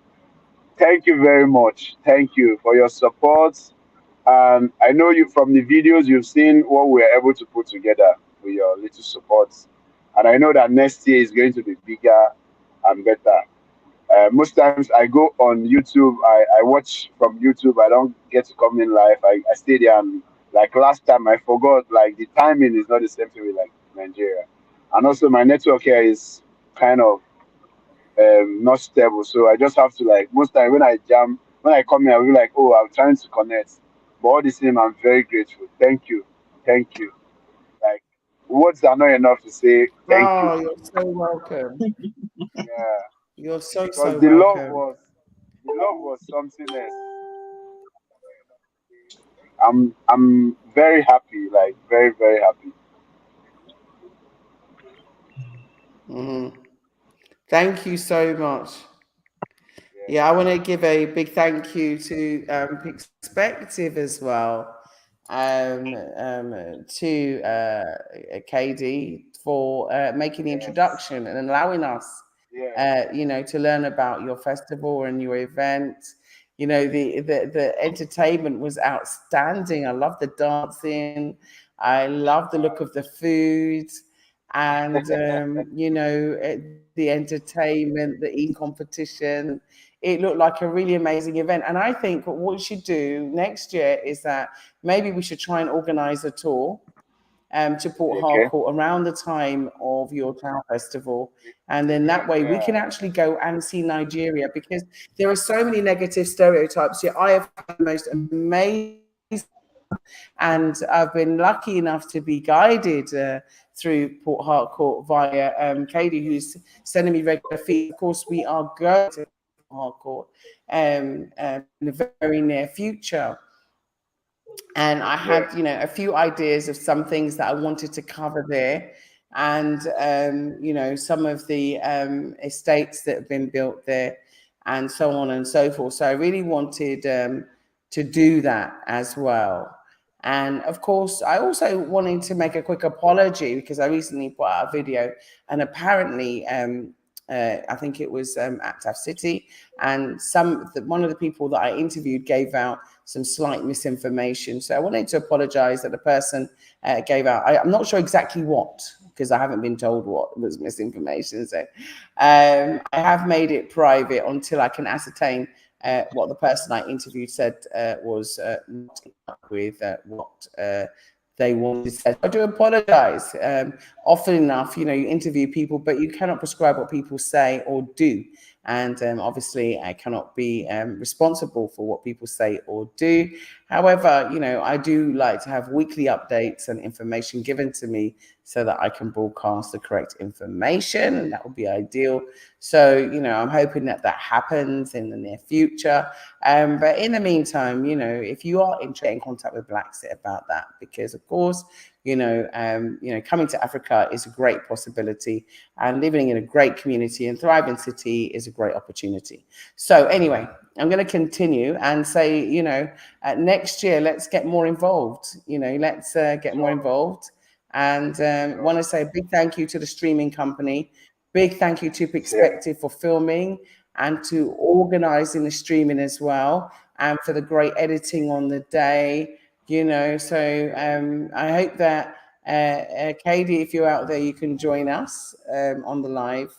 Thank you very much. Thank you for your support. And I know you from the videos you've seen what we're able to put together with your little support. And I know that next year is going to be bigger and better. Most times I go on YouTube, I watch from YouTube. I don't get to come in live. I stay there, and like last time I forgot, like the timing is not the same thing with like Nigeria. And also my network here is kind of not stable. So I just have to like most time when I come here, I'll be like, oh, I'm trying to connect. But all the same, I'm very grateful. Thank you, thank you. Like words are not enough to say thank you. Oh, you're so welcome. Yeah, You're so, because so welcome. the love was something else. I'm very happy, like very very happy. Mhm. Thank you so much. Yeah. Yeah, I want to give a big thank you to Perspective as well, to KD for making the Yes. introduction and allowing us, Yes. to learn about your festival and your event. The entertainment was outstanding. I love the dancing. I love the look of the food, and the entertainment, the eating competition. It looked like a really amazing event. And I think what we should do next year is that maybe we should try and organize a tour to Port Okay. Harcourt around the time of your town festival. And then that way we can Yeah. actually go and see Nigeria, because there are so many negative stereotypes here. I have had the most amazing, and I've been lucky enough to be guided through Port Harcourt via Katie, who's sending me regular feeds. Of course, we are going to Port Harcourt in the very near future. And I Yeah. had, a few ideas of some things that I wanted to cover there, and some of the estates that have been built there, and so on and so forth. So I really wanted to do that as well. And of course, I also wanted to make a quick apology because I recently put out a video, and apparently, I think it was at Taft City, and one of the people that I interviewed gave out some slight misinformation. So I wanted to apologize that the person gave out. I'm not sure exactly what, because I haven't been told what was misinformation. So I have made it private until I can ascertain what the person I interviewed said was not with what they wanted to say. I do apologize. Often enough, you interview people, but you cannot prescribe what people say or do. And obviously, I cannot be responsible for what people say or do. However, I do like to have weekly updates and information given to me so that I can broadcast the correct information. That would be ideal. So, I'm hoping that happens in the near future. But in the meantime, if you are interested, in contact with Blaxit about that, because of course, coming to Africa is a great possibility, and living in a great community and thriving city is a great opportunity. So anyway, I'm going to continue and say, next year, let's get more involved. Let's get more involved. And want to say a big thank you to the streaming company. Big thank you to Perspective for filming and to organizing the streaming as well, and for the great editing on the day. So I hope that Katie, if you're out there, you can join us on the live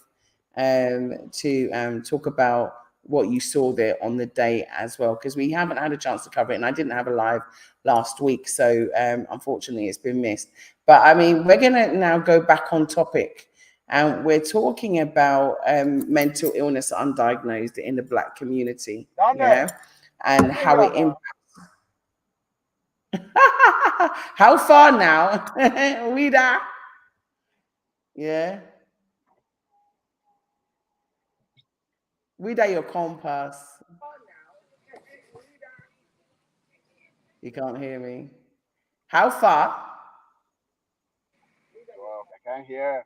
to talk about what you saw there on the day as well, because we haven't had a chance to cover it, and I didn't have a live last week, so unfortunately it's been missed. But I mean, we're gonna now go back on topic, and we're talking about mental illness undiagnosed in the Black community, and how it impacts. How far now? Wida? Yeah. Wida, your compass. You can't hear me. How far? Well, I can't hear.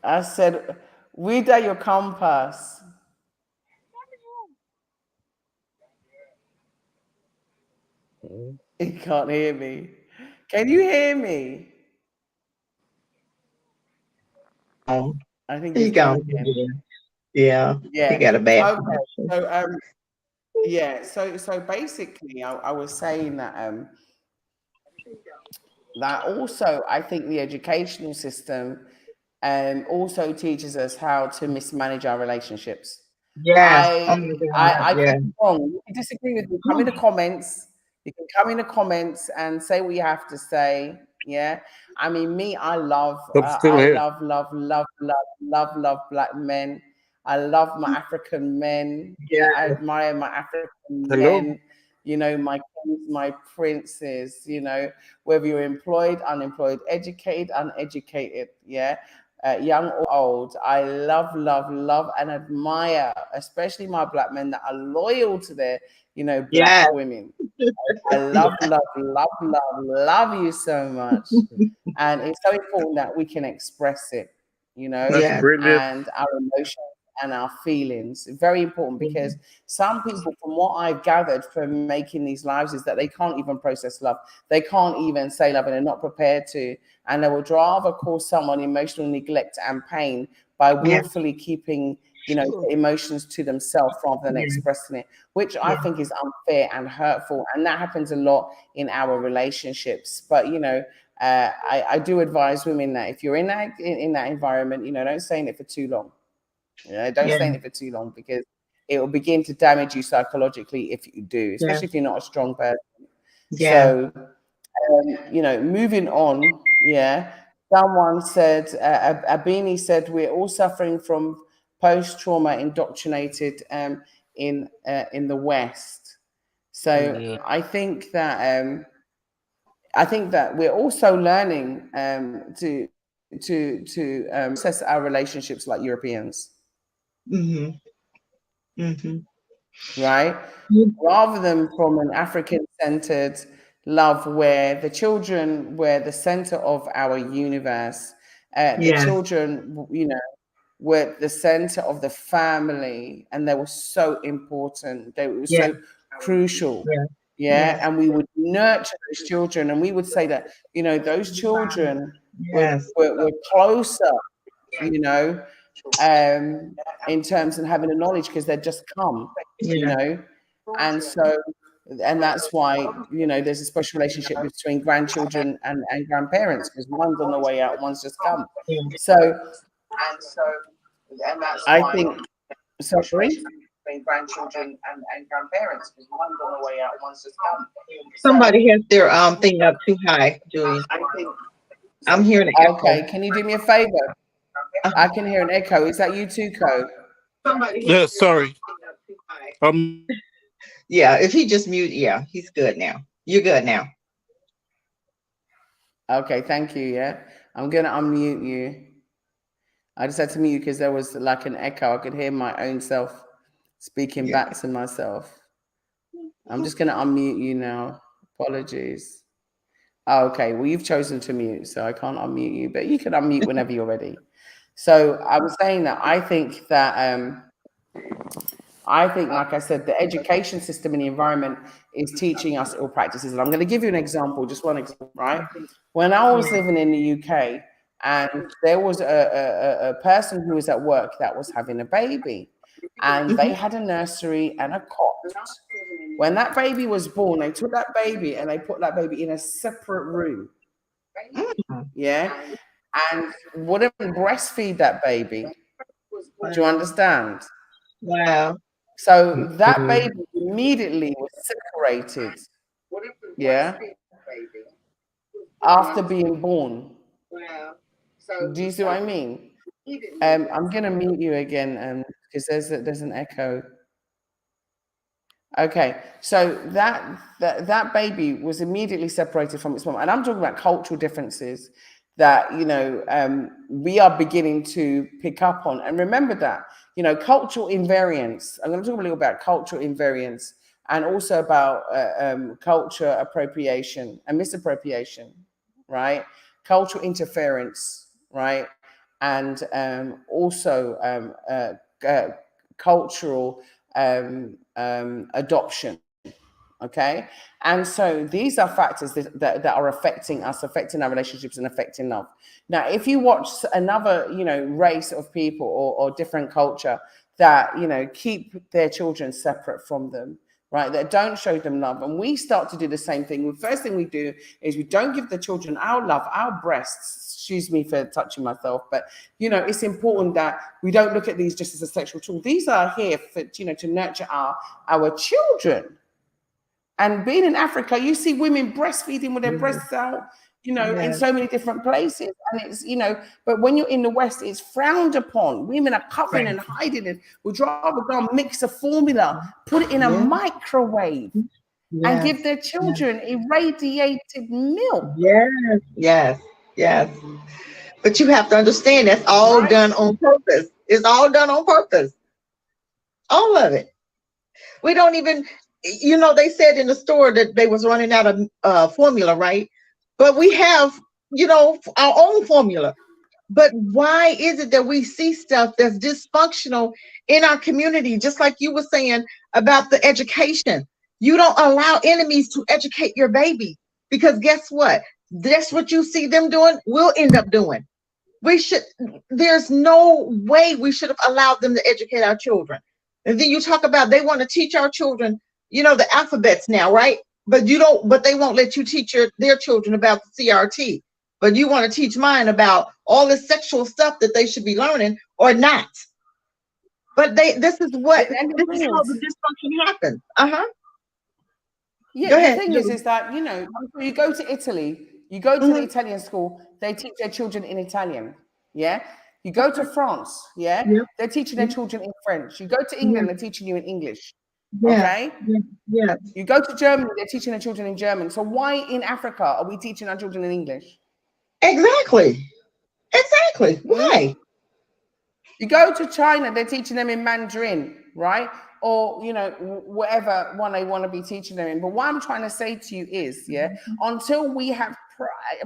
I said, Wida, your compass. He can't hear me. Can you hear me? I think he's gone again. Yeah. He got a bad connection. So so basically, I was saying that that also I think the educational system also teaches us how to mismanage our relationships. Yeah. I could be wrong. You can disagree with me. Come in the comments. You can come in the comments and say what you have to say. Yeah. I mean, me, I love Black men. I love my African men. Yeah. I admire my African men. My kings, my princes. Whether you're employed, unemployed, educated, uneducated. Yeah. Young or old, I love, and admire, especially my Black men that are loyal to their, Black women. I love you so much. And it's so important that we can express it, That's brilliant. and our emotions and our feelings. Very important, because some people, from what I've gathered from making these lives, is that they can't even process love. They can't even say love, and they're not prepared to. And they would rather cause someone emotional neglect and pain by willfully keeping, the emotions to themselves rather than expressing it, which I think is unfair and hurtful. And that happens a lot in our relationships. But, I do advise women that if you're in that environment, don't stay in it for too long. Don't stay in it for too long, because it will begin to damage you psychologically if you do, especially if you're not a strong person. So, moving on. Someone said, Abini said, we're all suffering from post-trauma indoctrinated in the West. So I think that we're also learning to assess our relationships like Europeans. Right? Rather than from an African-centered love, where the children were the center of our universe, the children, were the center of the family, and they were so important. They were so crucial. And we would nurture those children, and we would say that, those children were closer, in terms of having the knowledge, because they'd just come, And so, and that's why, you know, there's a special relationship between grandchildren and grandparents, because one's on the way out, one's just come. So I think, sorry, between grandchildren and grandparents, because one's on the way out, one's just come. Somebody has their thing up too high, Julian. I'm hearing an echo. Okay, can you do me a favor? I can hear an echo. Is that you too, Co? Yeah, sorry. Yeah, if he just mute, yeah, he's good now. You're good now. Okay, thank you. Yeah, I'm gonna unmute you. I just had to mute you because there was like an echo. I could hear my own self speaking back to myself. I'm just gonna unmute you now. Apologies. Oh, okay, well, you've chosen to mute, so I can't unmute you, but you can unmute whenever you're ready. So I was saying that I think, like I said, the education system and the environment is teaching us ill practices. And I'm going to give you an example, just one example, right? When I was living in the UK, and there was a person who was at work that was having a baby, and they had a nursery and a cot. When that baby was born, they took that baby and they put that baby in a separate room. Yeah. And wouldn't breastfeed that baby. Do you understand? Wow. So that baby immediately was separated. Yeah. After being born. Do you see what I mean? I'm gonna mute you again, because there's an echo. Okay, so that baby was immediately separated from its mom, and I'm talking about cultural differences that, you know, we are beginning to pick up on. And remember that, you know, cultural invariance. I'm going to talk a little about cultural invariance, and also about culture appropriation and misappropriation, right? Cultural interference, right? And also cultural adoption. Okay, and so these are factors that are affecting us, affecting our relationships, and affecting love. Now, if you watch another, you know, race of people or different culture that, you know, keep their children separate from them, right, that don't show them love, and we start to do the same thing, the first thing we do is we don't give the children our love, our breasts. Excuse me for touching myself, but, you know, it's important that we don't look at these just as a sexual tool. These are here for, you know, to nurture our children. And being in Africa, you see women breastfeeding with their breasts out, you know, in so many different places. And it's, you know, but when you're in the West, it's frowned upon. Women are covering and hiding it. Would rather go and mix a formula, put it in a microwave, and give their children irradiated milk. Yes. But you have to understand that's all done on purpose. It's all done on purpose. All of it. We don't even, you know, they said in the store that they was running out of formula, right? But we have, you know, our own formula. But why is it that we see stuff that's dysfunctional in our community? Just like you were saying about the education. You don't allow enemies to educate your baby, because guess what? That's what you see them doing, we'll end up doing. There's no way we should have allowed them to educate our children. And then you talk about they want to teach our children, you know, the alphabets now, right? But they won't let you teach their children about the CRT. But you want to teach mine about all the sexual stuff that they should be learning or not. But this is how the dysfunction happens. Yeah, the thing is that, you know, you go to Italy, you go to the Italian school, they teach their children in Italian. Yeah. You go to France, they're teaching their children in French. You go to England, they're teaching you in English. Okay. You go to Germany, they're teaching their children in German. So why in Africa are we teaching our children in English? Exactly. Why? You go to China, they're teaching them in Mandarin, right? Or, you know, whatever one they want to be teaching them in. But what I'm trying to say to you is, until we have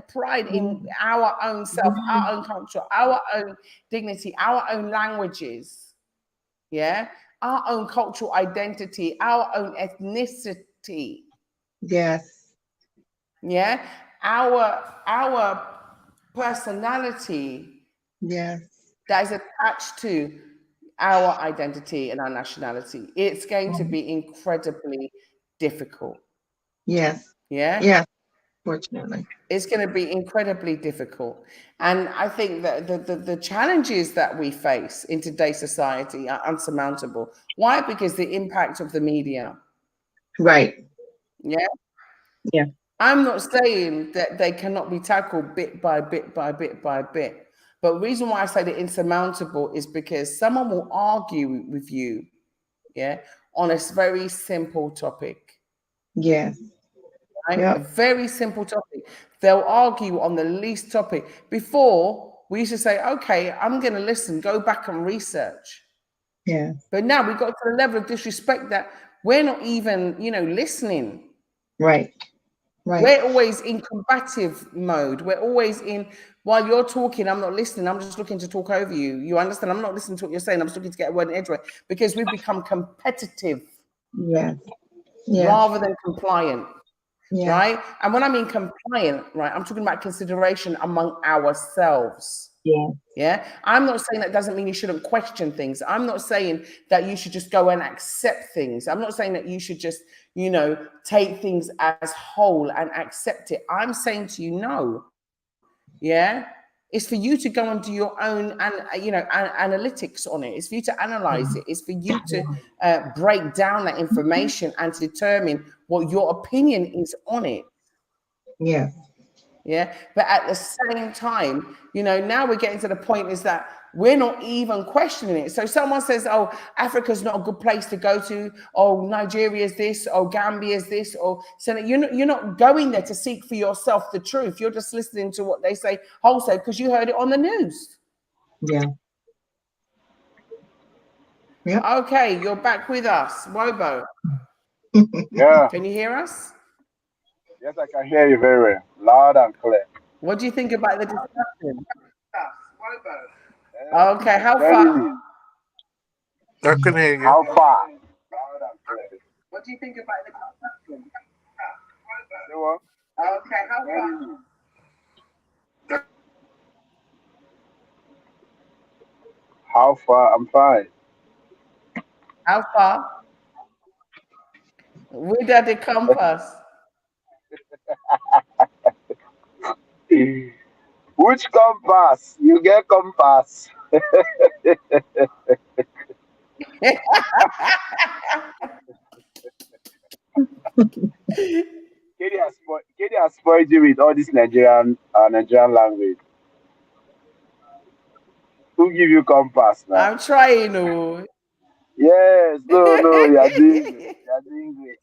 pride in our own self, our own culture, our own dignity, our own languages, our own cultural identity, our own ethnicity. Yes. Yeah. Our personality. Yes. That is attached to our identity and our nationality. It's going to be incredibly difficult. Yes. Yeah. Yes. Fortunately. It's going to be incredibly difficult. And I think that the challenges that we face in today's society are unsurmountable. Why? Because the impact of the media. Right. Yeah. Yeah. I'm not saying that they cannot be tackled bit by bit by bit by bit. But the reason why I say they're insurmountable is because someone will argue with you, yeah, on a very simple topic. Yes. Right? Yep. A very simple topic. They'll argue on the least topic. Before, we used to say, okay, I'm going to listen, go back and research. Yeah. But now we got to the level of disrespect that we're not even, listening. Right. Right. We're always in combative mode. We're always in, while you're talking, I'm not listening. I'm just looking to talk over you. You understand? I'm not listening to what you're saying. I'm just looking to get a word in edgewise because we've become competitive rather than compliant. Yeah. Right? And when I mean compliant, right, I'm talking about consideration among ourselves. Yeah. Yeah. I'm not saying that doesn't mean you shouldn't question things. I'm not saying that you should just go and accept things. I'm not saying that you should just, take things as whole and accept it. I'm saying to you, no. Yeah. It's for you to go and do your own, analytics on it. It's for you to analyze it. It's for you to break down that information and to determine what your opinion is on it. Yeah. Yeah. But at the same time, now we're getting to the point is that we're not even questioning it. So someone says, oh, Africa's not a good place to go to. Oh, Nigeria's this. Oh, Gambia's this. Or so you're not going there to seek for yourself the truth. You're just listening to what they say wholesale because you heard it on the news. Yeah. Yeah. Okay, you're back with us, Wobo. Yeah. Can you hear us? Yes, I can hear you very well, loud and clear. What do you think about the discussion? Yeah, Okay, how very far? easy. I can hear you. How far? Loud and clear. What do you think about the discussion? Say what? Okay, how Very far? easy. How far? I'm fine. How far? Without the compass. Which compass? You get compass. Katie has spoiled you with all this Nigerian language. Who give you compass now? I'm trying. Oh. Yes, no, you are doing great. You are doing great.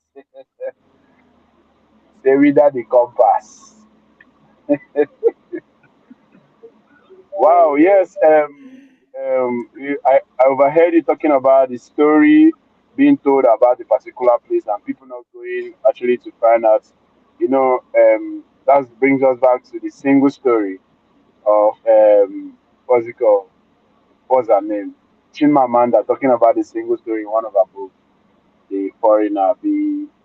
Say without the compass. Wow, yes. I overheard you talking about the story being told about the particular place and people not going actually to find out. That brings us back to the single story of what's it called? What's her name? Chimamanda talking about the single story in one of her books. The foreigner,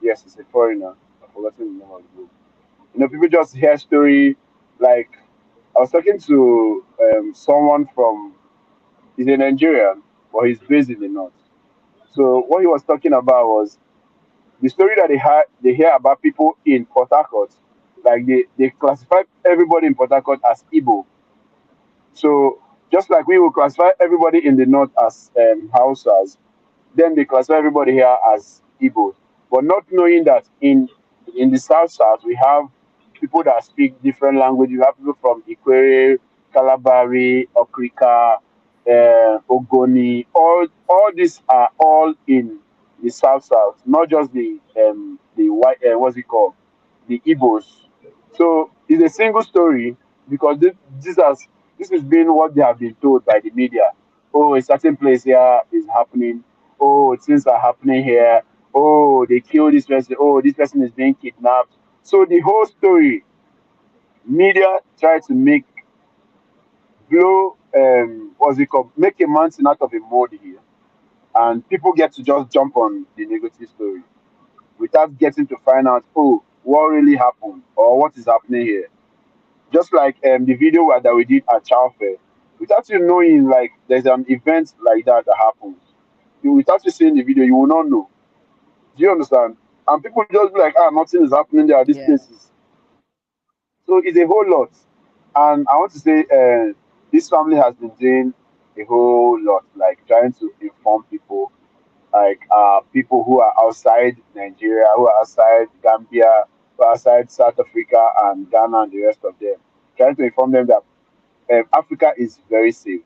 yes, it's a foreigner. I've forgotten the name of the book. People just hear story like I was talking to someone from he's a Nigerian, but he's based in the north. So what he was talking about was the story that they hear about people in Port Harcourt, like they classify everybody in Port Harcourt as Igbo. So just like we will classify everybody in the north as Hausas, then they classify everybody here as Igbo. But not knowing that in the south we have people that speak different languages. You have people from Ikwere, Kalabari, Okrika, Ogoni. All these are all in the south, not just the white what's it called, the Igbos. So it's a single story because this has been what they have been told by the media. Oh, a certain place here is happening. Oh, things are happening here. Oh, they killed this person. Oh, this person is being kidnapped. So the whole story, media try to what's it called, make a mountain out of a molehill, and people get to just jump on the negative story without getting to find out, oh, what really happened or what is happening here. Just like the video that we did at Childfare, without you knowing, like there's an event like that happens. Without you seeing the video, you will not know. Do you understand? And people just be like, ah, nothing is happening there. These Yeah. places. So it's a whole lot. And I want to say, this family has been doing a whole lot, like trying to inform people, like people who are outside Nigeria, who are outside Gambia, who are outside South Africa and Ghana and the rest of them, trying to inform them that Africa is very safe.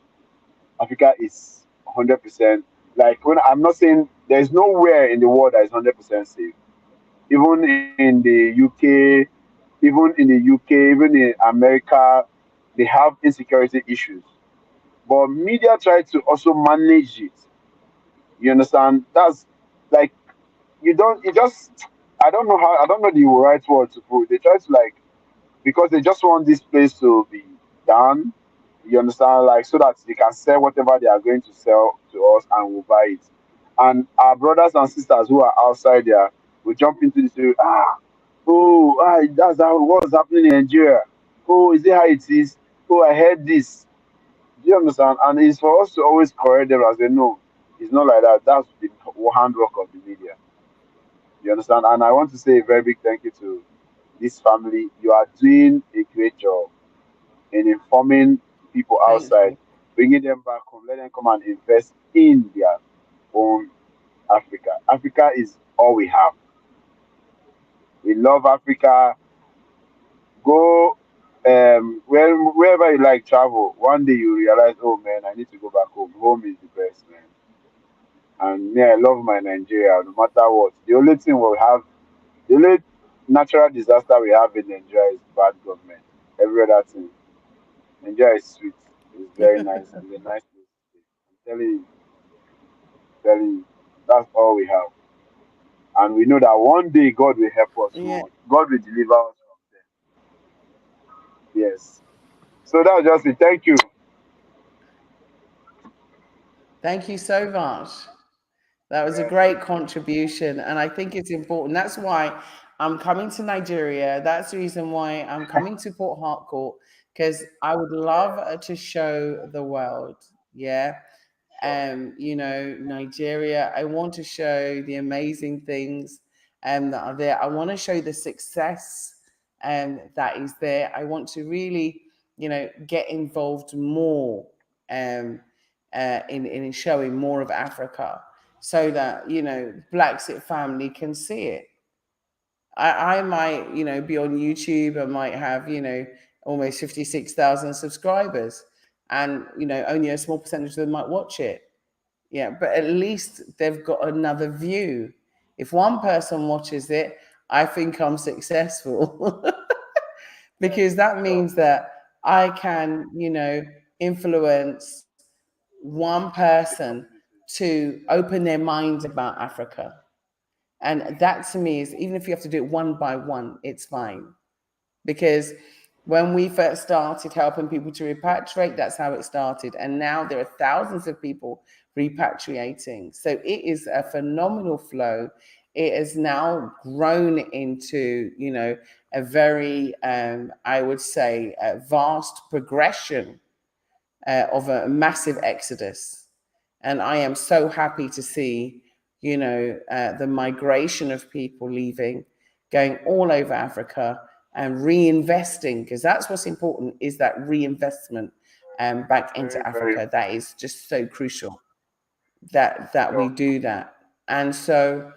Africa is 100%. Like when I'm not saying there's nowhere in the world that is 100% safe. Even in the UK, even in America, they have insecurity issues. But media try to also manage it. You understand? That's like you don't. You just. I don't know how. I don't know the right word to put. They try to like because they just want this place to be done. You understand? Like so that they can sell whatever they are going to sell to us and we'll buy it. And our brothers and sisters who are outside there will jump into the story. That's how what's happening in Nigeria. Oh, is it how it is? Oh, I heard this. Do you understand? And it's for us to always correct them as they know. It's not like that. That's the handwork of the media. You understand? And I want to say a very big thank you to this family. You are doing a great job in informing people Thank outside, you. bringing them back home, let them come and invest in their own Africa. Africa is all we have. We love Africa. Go wherever you like travel. One day you realize, oh man, I need to go back home. Home is the best, man. And me, I love my Nigeria no matter what. The only thing we have, the only natural disaster we have in Nigeria is bad government. Every other thing. Nigeria is sweet. It's very nice. It's a nice place to stay. Telling you, that's all we have. And we know that one day God will help us. Yeah. God will deliver us from them. Yes. So that's just it. Thank you. Thank you so much. That was a Yeah. great contribution. And I think it's important. That's why I'm coming to Nigeria. That's the reason why I'm coming to Port Harcourt, because I would love to show the world. Yeah. Sure. Nigeria. I want to show the amazing things that are there. I want to show the success that is there. I want to really, get involved more um, in showing more of Africa so that, Blaxit family can see it. I might, be on YouTube. I might have, almost 56,000 subscribers and, only a small percentage of them might watch it. Yeah, but at least they've got another view. If one person watches it, I think I'm successful because that Sure. means that I can, influence one The person community. to open their minds about Africa. And that to me is, even if you have to do it one by one, it's fine. Because when we first started helping people to repatriate, that's how it started. And now there are thousands of people repatriating. So it is a phenomenal flow. It has now grown into, a very, I would say, a vast progression of a massive exodus. And I am so happy to see, the migration of people leaving, going all over Africa and reinvesting, because that's what's important, is that reinvestment back into Very, very Africa. That is just so crucial that we sure. do that. And so,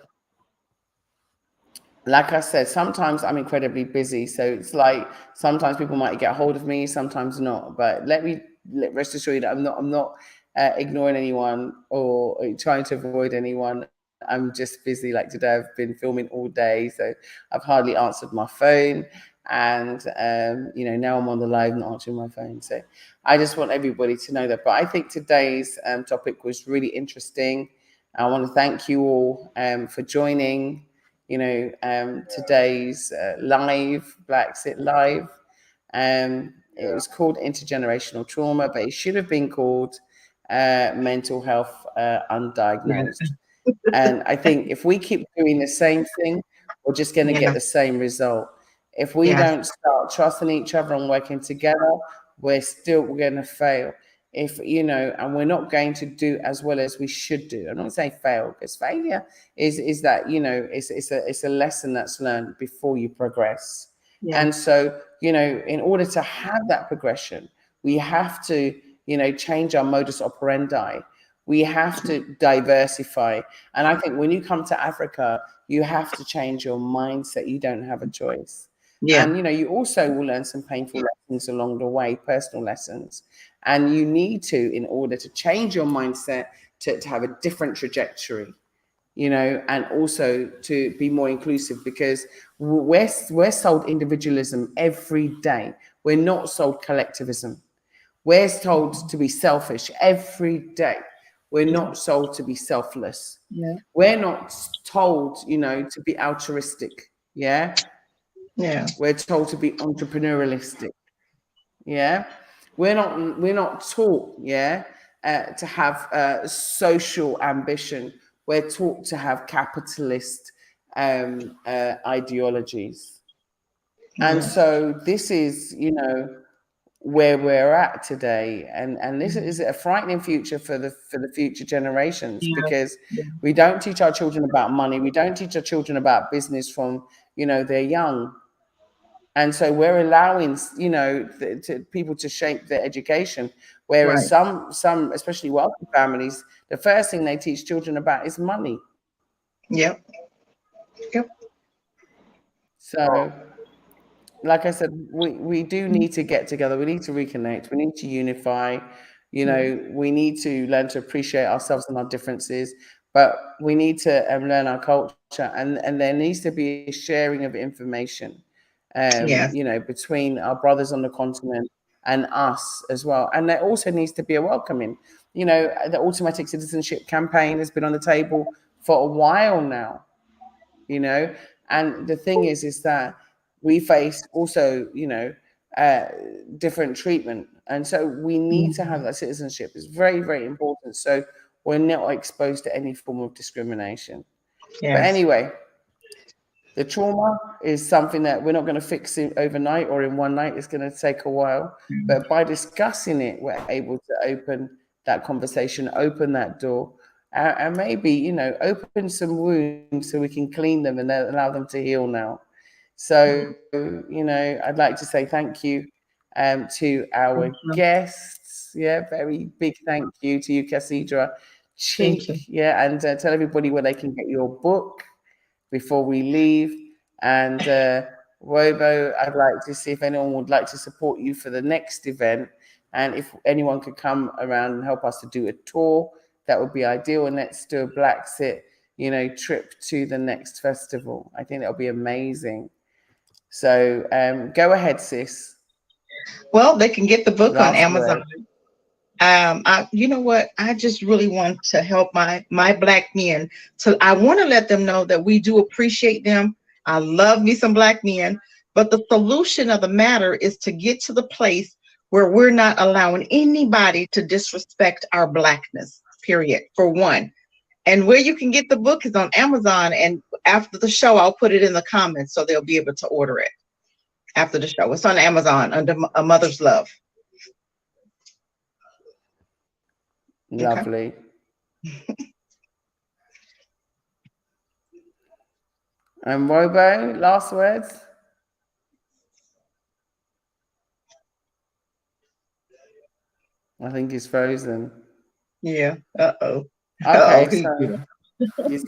like I said, sometimes I'm incredibly busy. So it's like sometimes people might get hold of me, sometimes not. But rest assured you that I'm not ignoring anyone or trying to avoid anyone. I'm just busy. Like today, I've been filming all day, so I've hardly answered my phone. And now I'm on the live, not answering my phone. So I just want everybody to know that. But I think today's topic was really interesting. I want to thank you all for joining today's live, Blaxit Live. It Yeah. was called Intergenerational Trauma, but it should have been called Mental Health Yeah. Undiagnosed. And I think if we keep doing the same thing, we're just going to get Yeah. the same result. If we Yes. don't start trusting each other and working together, we're going to fail. if and we're not going to do as well as we should do. I'm not saying fail, because failure is that it's a lesson that's learned before you progress. Yeah. And so in order to have that progression, we have to change our modus operandi. We have to diversify. And I think when you come to Africa, you have to change your mindset. You don't have a choice. Yeah. And you also will learn some painful lessons along the way, personal lessons. And you need to, in order to change your mindset, to have a different trajectory, and also to be more inclusive, because we're sold individualism every day. We're not sold collectivism. We're told to be selfish every day. We're not sold to be selfless. Yeah. We're not told, to be altruistic. Yeah. Yeah. We're told to be entrepreneurialistic. Yeah. We're not taught, to have social ambition. We're taught to have capitalist ideologies. And so this is, where we're at today, and this is a frightening future for the future generations, because we don't teach our children about money. We don't teach our children about business from they're young. And so we're allowing, to people to shape their education. Whereas some, especially wealthy families, the first thing they teach children about is money. Yep. So, like I said, we do need to get together. We need to reconnect. We need to unify. We need to learn to appreciate ourselves and our differences. But we need to learn our culture, and there needs to be a sharing of information. Between our brothers on the continent and us as well. And there also needs to be a welcoming. The automatic citizenship campaign has been on the table for a while now, and the thing is that we face also, different treatment. And so we need to have that citizenship. It's very, very important. So we're not exposed to any form of discrimination. But anyway, the trauma is something that we're not going to fix it overnight or in one night. It's going to take a while. But by discussing it, we're able to open that conversation, open that door, and maybe, open some wounds so we can clean them and allow them to heal now. So, I'd like to say thank you to our guests. Yeah, very big thank you to you, Cathedra. Cheek, and tell everybody where they can get your book before we leave. And Wobo, I'd like to see if anyone would like to support you for the next event. And if anyone could come around and help us to do a tour, that would be ideal. And let's do a Blaxit, trip to the next festival. I think that'll be amazing. So go ahead, sis. Well, they can get the book on Amazon. You know what? I just really want to help my Black men. So I want to let them know that we do appreciate them. I love me some Black men, but the solution of the matter is to get to the place where we're not allowing anybody to disrespect our Blackness, period, for one. And where you can get the book is on Amazon. And after the show, I'll put it in the comments so they'll be able to order it after the show. It's on Amazon under A Mother's Love. Lovely. Okay. And Wobo, last words? I think he's frozen. Yeah. Uh-oh. Okay.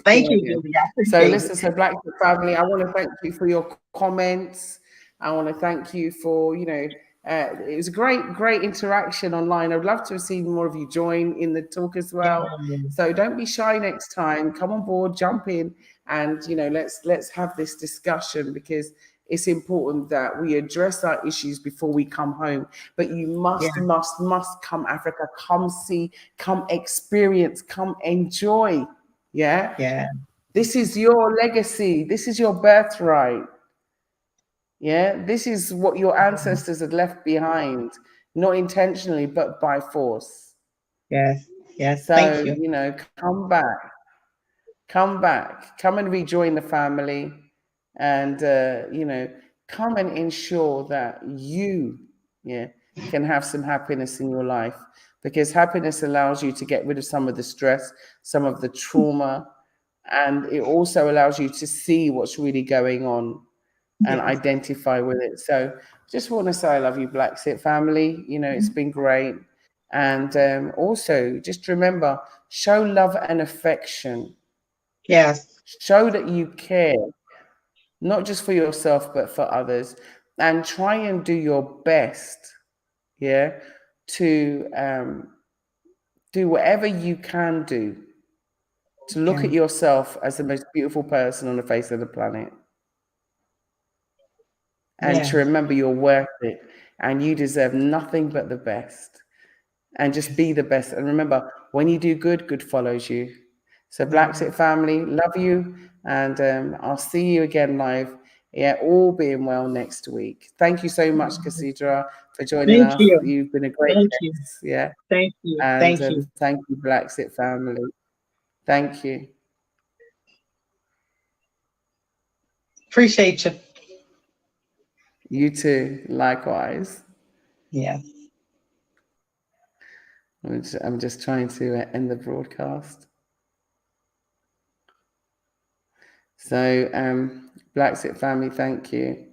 Thank you, Julie. So listen, so Black Xit Family, I want to thank you for your comments. I want to thank you for, it was a great interaction online. I'd love to have seen more of you join in the talk as well. So don't be shy next time. Come on board, jump in, and let's have this discussion, because it's important that we address our issues before we come home. But you must come Africa. Come see, come experience, come enjoy. Yeah. This is your legacy. This is your birthright. Yeah, this is what your ancestors had left behind, not intentionally, but by force. Yes. So, thank you. Come back, come and rejoin the family, and, come and ensure that you, can have some happiness in your life. because happiness allows you to get rid of some of the stress, some of the trauma, and it also allows you to see what's really going on and Yes. identify with it. So just want to say I love you, Blaxit family. You know, it's been great. And also just remember, show love and affection. Yes. Show that you care, not just for yourself, but for others. And try and do your best, yeah, to do whatever you can do to look Okay. at yourself as the most beautiful person on the face of the planet. And to Yes. remember you're worth it and you deserve nothing but the best. And just be the best. And remember, when you do good, good follows you. So Blaxit family, love you. And I'll see you again live. Yeah, all being well next week. Thank you so much, Cathedra, for joining Thank us. you. You've been a great Thank you. guest. Yeah. Thank you. And Thank you. thank you, Blaxit family. Thank you. Appreciate you. You too. Likewise. Yes. I'm just trying to end the broadcast. So, Blaxit family, thank you.